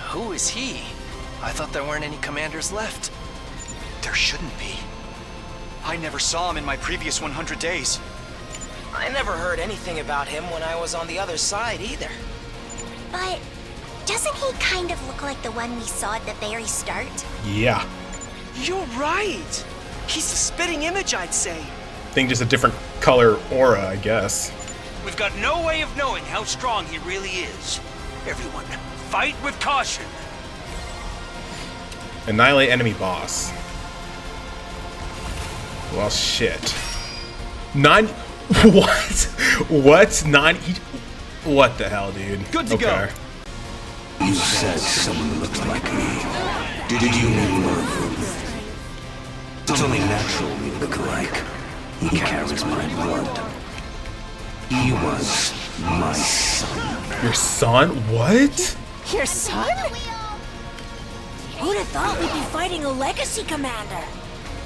Who is he? I thought there weren't any commanders left. There shouldn't be. I never saw him in my previous 100 days. I never heard anything about him when I was on the other side either. But doesn't he kind of look like the one we saw at the very start? Yeah. You're right. He's the spitting image, I'd say. I think just a different color aura, I guess. We've got no way of knowing how strong he really is. Everyone, fight with caution. Annihilate enemy boss. Well, shit. What? What? What the hell, dude? Good to go. You said someone looked like me. Did you mean love? It's only natural we look alike. He carries my blood. He was my son. Your son? What? Your son? Who'd have thought we'd be fighting a legacy commander?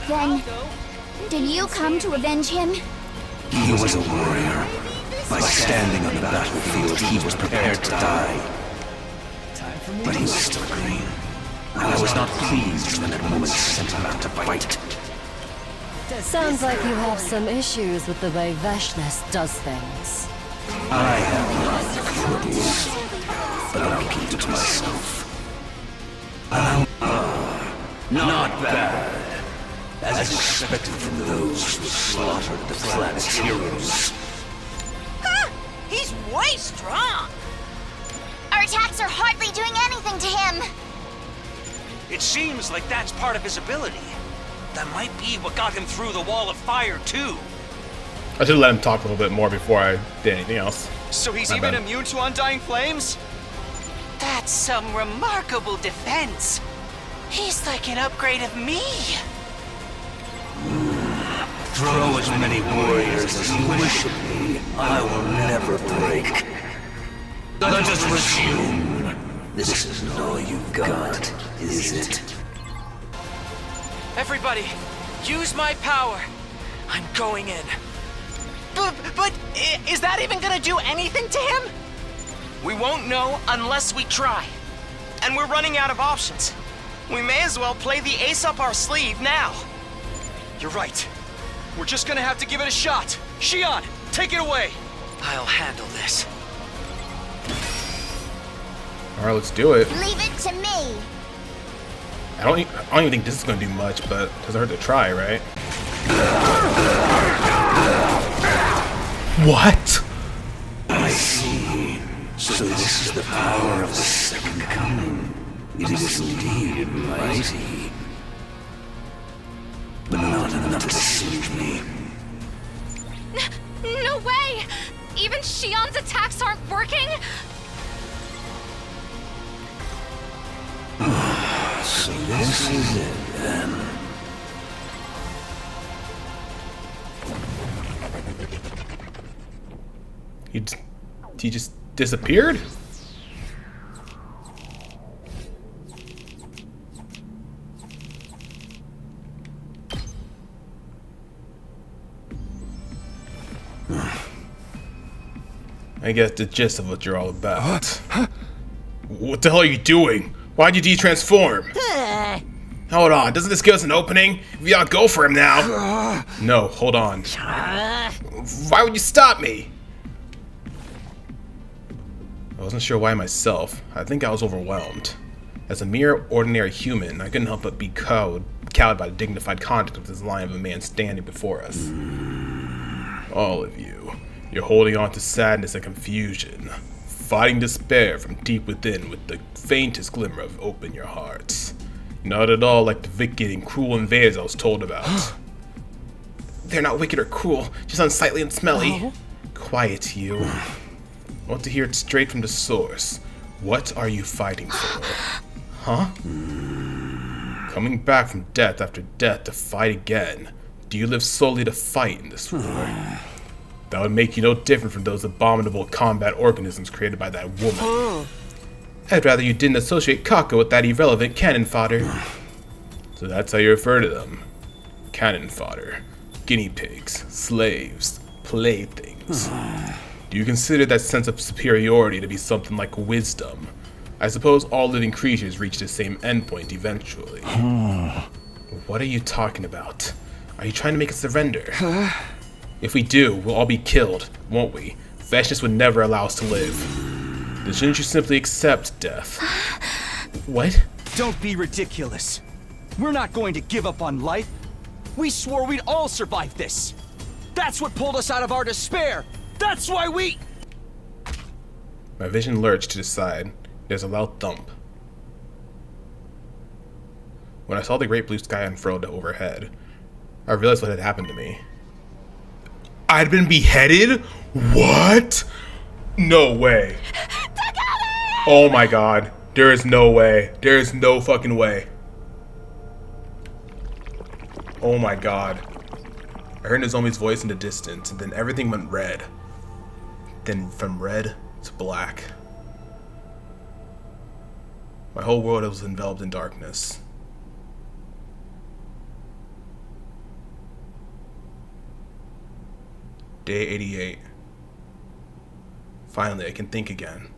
Then, did you come to avenge him? He was a warrior. By standing on the battlefield, he was prepared to die. But he was still green. I was not pleased when that moment sent him out to fight. Sounds like you have some issues with the way Veshness does things. I have my quibbles, but I'll keep it to myself. Not bad, as expected from those who slaughtered the planet's heroes. He's way strong. Our attacks are hardly doing anything to him. It seems like that's part of his ability. That might be what got him through the wall of fire, too. I should have let him talk a little bit more before I did anything else. So he's even immune to undying flames? That's some remarkable defense. He's like an upgrade of me. Throw as many warriors as you wish at me. I will never break. Let us resume. This isn't all you've got, is it? Everybody, use my power. I'm going in. But is that even gonna do anything to him? We won't know unless we try. And we're running out of options. We may as well play the ace up our sleeve now. You're right. We're just gonna have to give it a shot. Xion, take it away. I'll handle this. All right, let's do it. Leave it to me. I don't even think this is going to do much, but it doesn't hurt to try, right? What? I see. So this is the power of the second coming. It is indeed mighty. But not enough to singe me. No way! Even Xion's attacks aren't working? So this is it, then. He just disappeared? I get the gist of what you're all about. What the hell are you doing? Why'd you de-transform? Hold on, doesn't this give us an opening? We ought to go for him now. No, hold on. Why would you stop me? I wasn't sure why myself. I think I was overwhelmed. As a mere ordinary human, I couldn't help but be cowed by the dignified conduct of this line of a man standing before us. All of you, you're holding on to sadness and confusion, fighting despair from deep within with the faintest glimmer of open your hearts. Not at all like the wicked and cruel invaders I was told about. They're not wicked or cruel, just unsightly and smelly. Quiet, you. I want to hear it straight from the source. What are you fighting for? Huh? Coming back from death after death to fight again. Do you live solely to fight in this war? That would make you no different from those abominable combat organisms created by that woman. I'd rather you didn't associate Kako with that irrelevant cannon fodder. So that's how you refer to them. Cannon fodder. Guinea pigs. Slaves. Playthings. Do you consider that sense of superiority to be something like wisdom? I suppose all living creatures reach the same endpoint eventually. What are you talking about? Are you trying to make us surrender? If we do, we'll all be killed, won't we? Veshness would never allow us to live. Then shouldn't you simply accept death? What? Don't be ridiculous. We're not going to give up on life. We swore we'd all survive this. That's what pulled us out of our despair. That's why we... My vision lurched to the side. There's a loud thump. When I saw the great blue sky unfurled overhead, I realized what had happened to me. I'd been beheaded? What? No way. Oh my god. There is no way. There is no fucking way. Oh my god. I heard Nozomi's voice in the distance, and then everything went red. Then from red to black. My whole world was enveloped in darkness. Day 88. Finally, I can think again.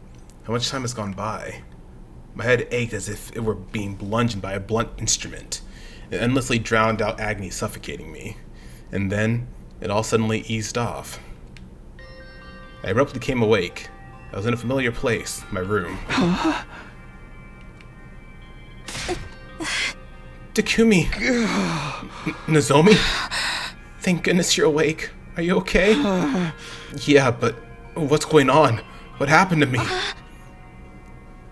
How much time has gone by? My head ached as if it were being bludgeoned by a blunt instrument. It endlessly drowned out agony suffocating me. And then, it all suddenly eased off. I abruptly came awake. I was in a familiar place, my room. Takumi! Nozomi? Thank goodness you're awake. Are you okay? Yeah, but what's going on? What happened to me?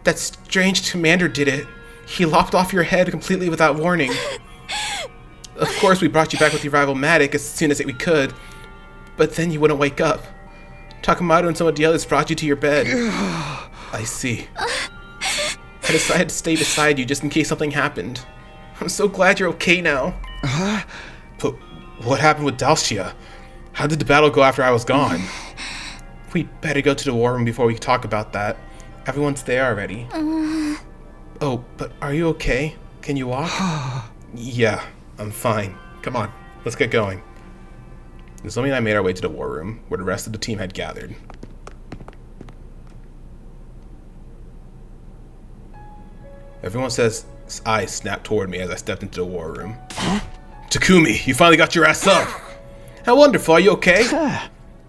That strange commander did it. He lopped off your head completely without warning. Of course, we brought you back with your rival Matic as soon as we could, but then you wouldn't wake up. Takamaru and some of the others brought you to your bed. I see. I decided to stay beside you just in case something happened. I'm so glad you're okay now. But what happened with Dalcia? How did the battle go after I was gone? We better go to the war room before we talk about that. Everyone's there already. Oh, but are you okay? Can you walk? Yeah, I'm fine. Come on, let's get going. Nozomi and I made our way to the war room, where the rest of the team had gathered. Everyone says eyes snapped toward me as I stepped into the war room. Takumi, you finally got your ass up! How wonderful, are you okay?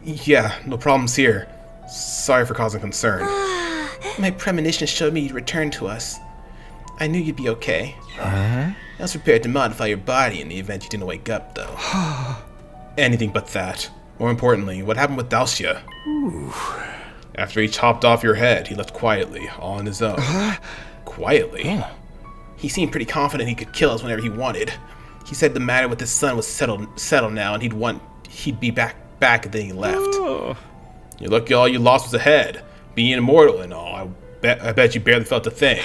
Yeah, no problems here. Sorry for causing concern. My premonition showed me you'd return to us. I knew you'd be okay. I was prepared to modify your body in the event you didn't wake up, though. Anything but that. More importantly, what happened with Dalcia? After he chopped off your head, he left quietly, all on his own. Quietly? He seemed pretty confident he could kill us whenever he wanted. He said the matter with his son was settled now, and he'd be back, and then he left. You're lucky all you lost was a head, being immortal and all. I bet you barely felt a thing.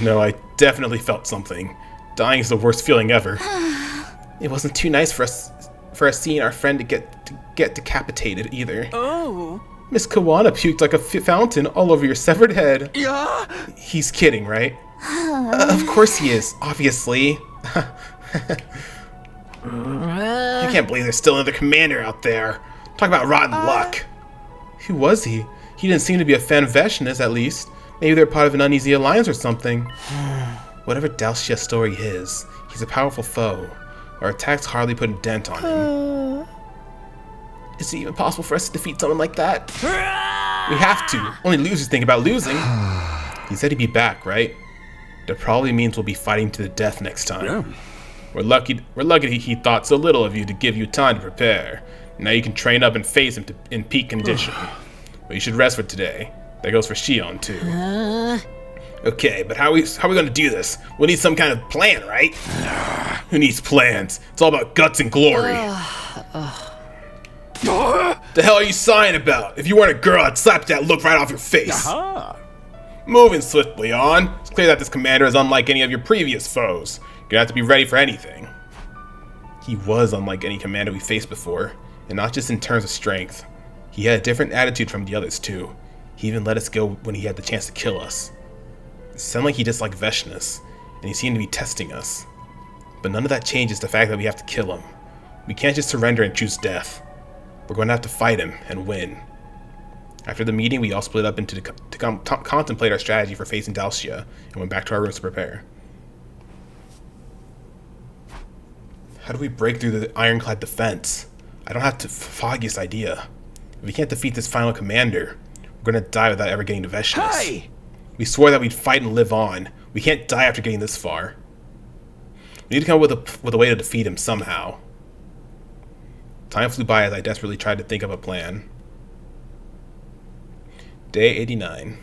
No, I definitely felt something. Dying is the worst feeling ever. It wasn't too nice for us seeing our friend to get decapitated either. Oh. Miss Kawana puked like a fountain all over your severed head. Yeah. He's kidding, right? Of course he is, obviously. I can't believe there's still another commander out there. Talk about rotten luck. Who was he? He didn't seem to be a fan of Vashna's, at least. Maybe they're part of an uneasy alliance or something. Whatever Dalcia's story is, he's a powerful foe. Our attacks hardly put a dent on him. Is it even possible for us to defeat someone like that? We have to. Only losers think about losing. He said he'd be back, right? That probably means we'll be fighting to the death next time. Yeah. We're lucky he thought so little of you to give you time to prepare. Now you can train up and face him in peak condition. But you should rest for today. That goes for Shion too. Okay, but how are we gonna do this? We'll need some kind of plan, right? Who needs plans? It's all about guts and glory. The hell are you sighing about? If you weren't a girl, I'd slap that look right off your face. Moving swiftly on. It's clear that this commander is unlike any of your previous foes. You're gonna have to be ready for anything. He was unlike any commander we faced before, and not just in terms of strength. He had a different attitude from the others too. He even let us go when he had the chance to kill us. It sounded like he disliked Vashna's, and he seemed to be testing us. But none of that changes the fact that we have to kill him. We can't just surrender and choose death. We're going to have to fight him and win. After the meeting, we all split up to contemplate our strategy for facing Dalcia, and went back to our rooms to prepare. How do we break through the ironclad defense? I don't have the foggiest idea. If we can't defeat this final commander, we're gonna die without ever getting to Vashna's. Hey! We swore that we'd fight and live on. We can't die after getting this far. We need to come up with a way to defeat him somehow. Time flew by as I desperately tried to think of a plan. Day 89.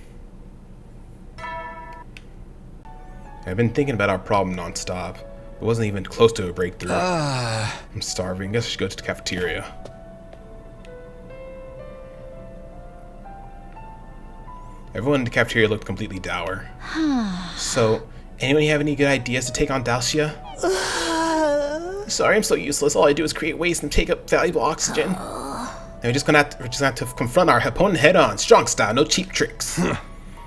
I've been thinking about our problem nonstop. It wasn't even close to a breakthrough. I'm starving. Guess I should go to the cafeteria. Everyone in the cafeteria looked completely dour. So, anyone have any good ideas to take on Dalcia? Sorry, I'm so useless. All I do is create waste and take up valuable oxygen. And we're just gonna have to confront our opponent head on, strong style, no cheap tricks.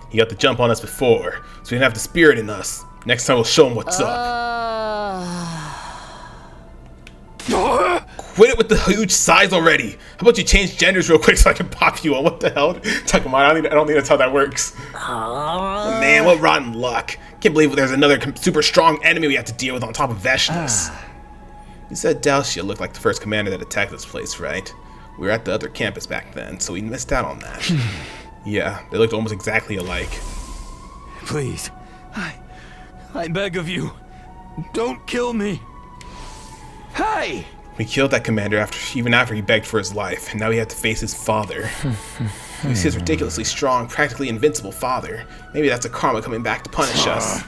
He got the jump on us before, so we didn't have the spirit in us. Next time we'll show him what's up. Quit it with the huge size already. How about you change genders real quick so I can pop you on? What the hell? Takuma, I don't think that's how that works. Man, what rotten luck. Can't believe there's another super strong enemy we have to deal with on top of Veshness. You said Dalcia looked like the first commander that attacked this place, right? We were at the other campus back then, so we missed out on that. Yeah, they looked almost exactly alike. Please, I beg of you, don't kill me. Hey! We killed that commander even after he begged for his life, and now we have to face his father. He's his ridiculously strong, practically invincible father. Maybe that's a karma coming back to punish us.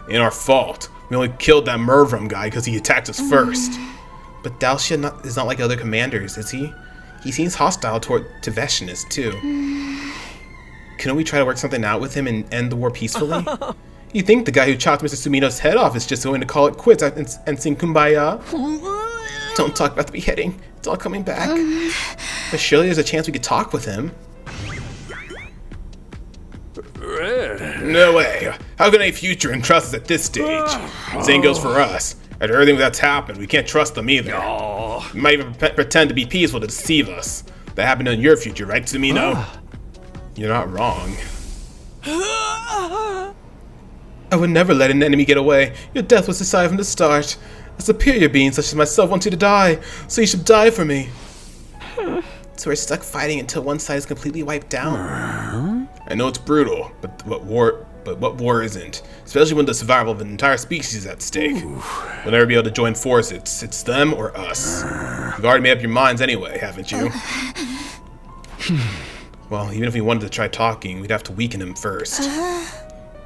Ain't our fault. We only killed that Mervram guy because he attacked us first. But Dalcia is not like other commanders, is he? He seems hostile to Veshness, too. Couldn't we try to work something out with him and end the war peacefully? You think the guy who chopped Mr. Sumino's head off is just going to call it quits and sing Kumbaya? Don't talk about the beheading. It's all coming back. But surely there's a chance we could talk with him. No way. How can any future entrust us at this stage? Same goes for us. After everything that's happened, we can't trust them either. We might even pretend to be peaceful to deceive us. That happened in your future, right, Sumino? You're not wrong. I would never let an enemy get away. Your death was decided from the start. A superior being such as myself wants you to die, so you should die for me. So we're stuck fighting until one side is completely wiped down. I know it's brutal, but what war isn't? Especially when the survival of an entire species is at stake. We'll never be able to join forces. It's them or us. You've already made up your minds anyway, haven't you? Well, even if we wanted to try talking, we'd have to weaken him first.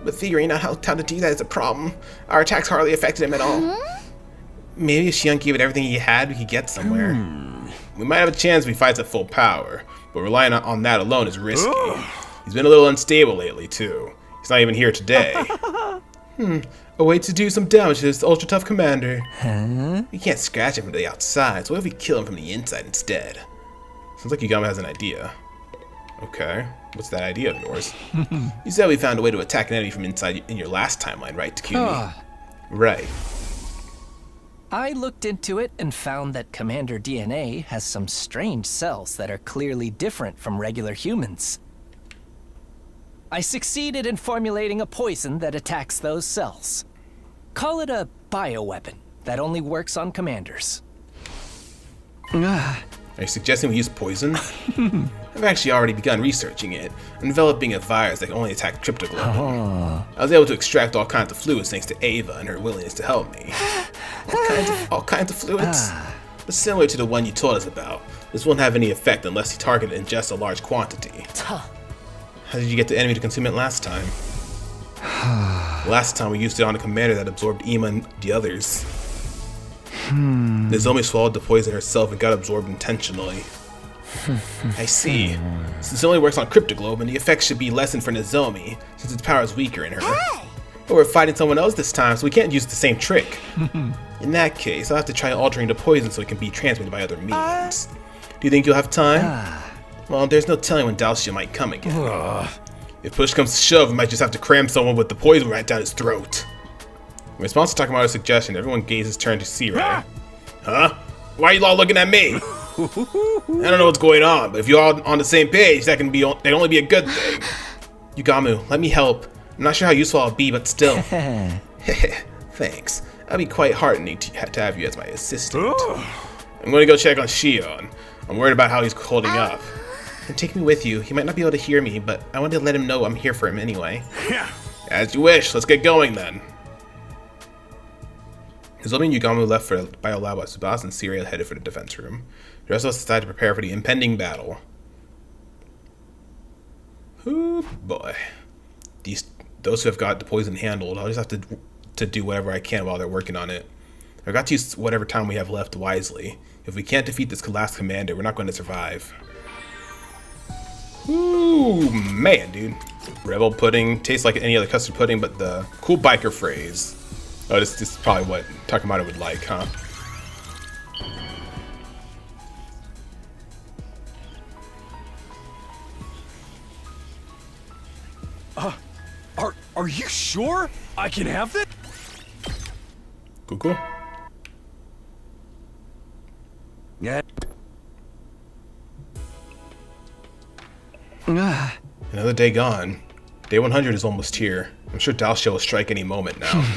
But figuring out how to do that is a problem. Our attacks hardly affected him at all. Maybe if Shion gave it everything he had, we could get somewhere. We might have a chance if he fights at full power, but relying on that alone is risky. He's been a little unstable lately, too. He's not even here today. A way to do some damage to this ultra-tough commander. We can't scratch him from the outside, so what if we kill him from the inside instead? Sounds like Yugama has an idea. Okay, what's that idea of yours? You said we found a way to attack an enemy from inside in your last timeline, right, Takumi? Right. I looked into it and found that Commander DNA has some strange cells that are clearly different from regular humans. I succeeded in formulating a poison that attacks those cells. Call it a bioweapon that only works on commanders. Are you suggesting we use poison? I've actually already begun researching it. I'm developing a virus that can only attack cryptoglobin. I was able to extract all kinds of fluids thanks to Ava and her willingness to help me. All kinds of fluids? But similar to the one you told us about, this won't have any effect unless the target ingests a large quantity. How did you get the enemy to consume it last time? Last time we used it on a commander that absorbed Ima and the others. The zombie swallowed the poison herself and got absorbed intentionally. I see. Since it only works on cryptoglobin, the effect should be lessened for Nozomi, since its power is weaker in her. But we're fighting someone else this time, so we can't use the same trick. In that case, I'll have to try altering the poison so it can be transmitted by other means. Do you think you'll have time? Well, there's no telling when Dalcia might come again. If push comes to shove, we might just have to cram someone with the poison right down his throat. In response to Takumaru's suggestion, everyone gazes turned to see Ray. Huh? Why are you all looking at me? I don't know what's going on, but if you're all on the same page, that can only be a good thing. Yugamu, let me help. I'm not sure how useful I'll be, but still. Thanks. That'd be quite heartening to have you as my assistant. I'm going to go check on Shion. I'm worried about how he's holding up. And take me with you. He might not be able to hear me, but I wanted to let him know I'm here for him anyway. As you wish. Let's get going then. Nozomi and Yugamu left for the biolab while Tsubasa and Syria headed for the defense room. The rest of us decided to prepare for the impending battle. Ooh, boy. Those who have got the poison handled, I'll just have to do whatever I can while they're working on it. I've got to use whatever time we have left wisely. If we can't defeat this last commander, we're not going to survive. Ooh, man, dude. Rebel pudding. Tastes like any other custard pudding, but the cool biker phrase. Oh, this is probably what Takumaru would like, huh? Are you sure I can have this? Cool. Yeah. Another day gone. Day 100 is almost here. I'm sure Dalsha will strike any moment now.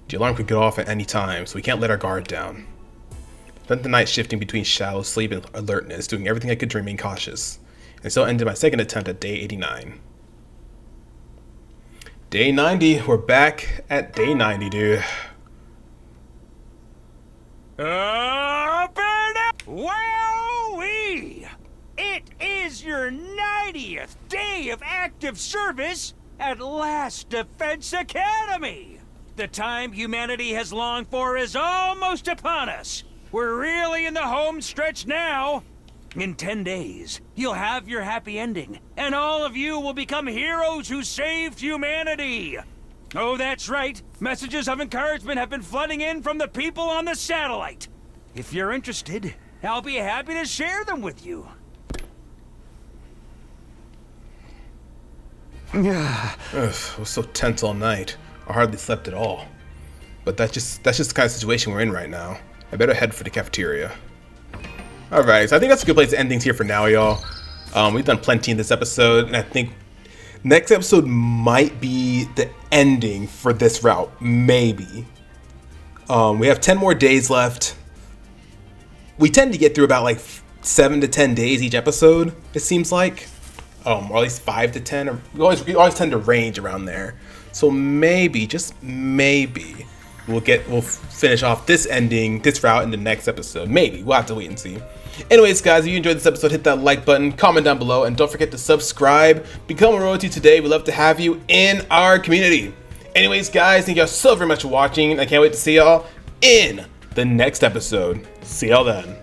The alarm could go off at any time, so we can't let our guard down. Spent the night shifting between shallow sleep and alertness, doing everything I could to remain cautious, and so ended my second attempt at day 89. Day 90. We're back at day 90, dude. Wowee! It is your 90th day of active service at Last Defense Academy. The time humanity has longed for is almost upon us. We're really in the home stretch now. In 10 days, you'll have your happy ending, and all of you will become heroes who saved humanity. Oh, that's right. Messages of encouragement have been flooding in from the people on the satellite. If you're interested, I'll be happy to share them with you. I was so tense all night. I hardly slept at all. But that's just the kind of situation we're in right now. I better head for the cafeteria. Alright, so I think that's a good place to end things here for now, y'all. We've done plenty in this episode, and I think next episode might be the ending for this route. Maybe. We have 10 more days left. We tend to get through about like 7 to 10 days each episode, it seems like. Or at least 5 to 10. Or we always tend to range around there. So maybe, just maybe, we'll finish off this route in the next episode. Maybe. We'll have to wait and see. Anyways, guys, if you enjoyed this episode, hit that like button, comment down below, and don't forget to subscribe. Become a royalty today. We'd love to have you in our community. Anyways, guys, thank y'all so very much for watching. I can't wait to see y'all in the next episode. See y'all then.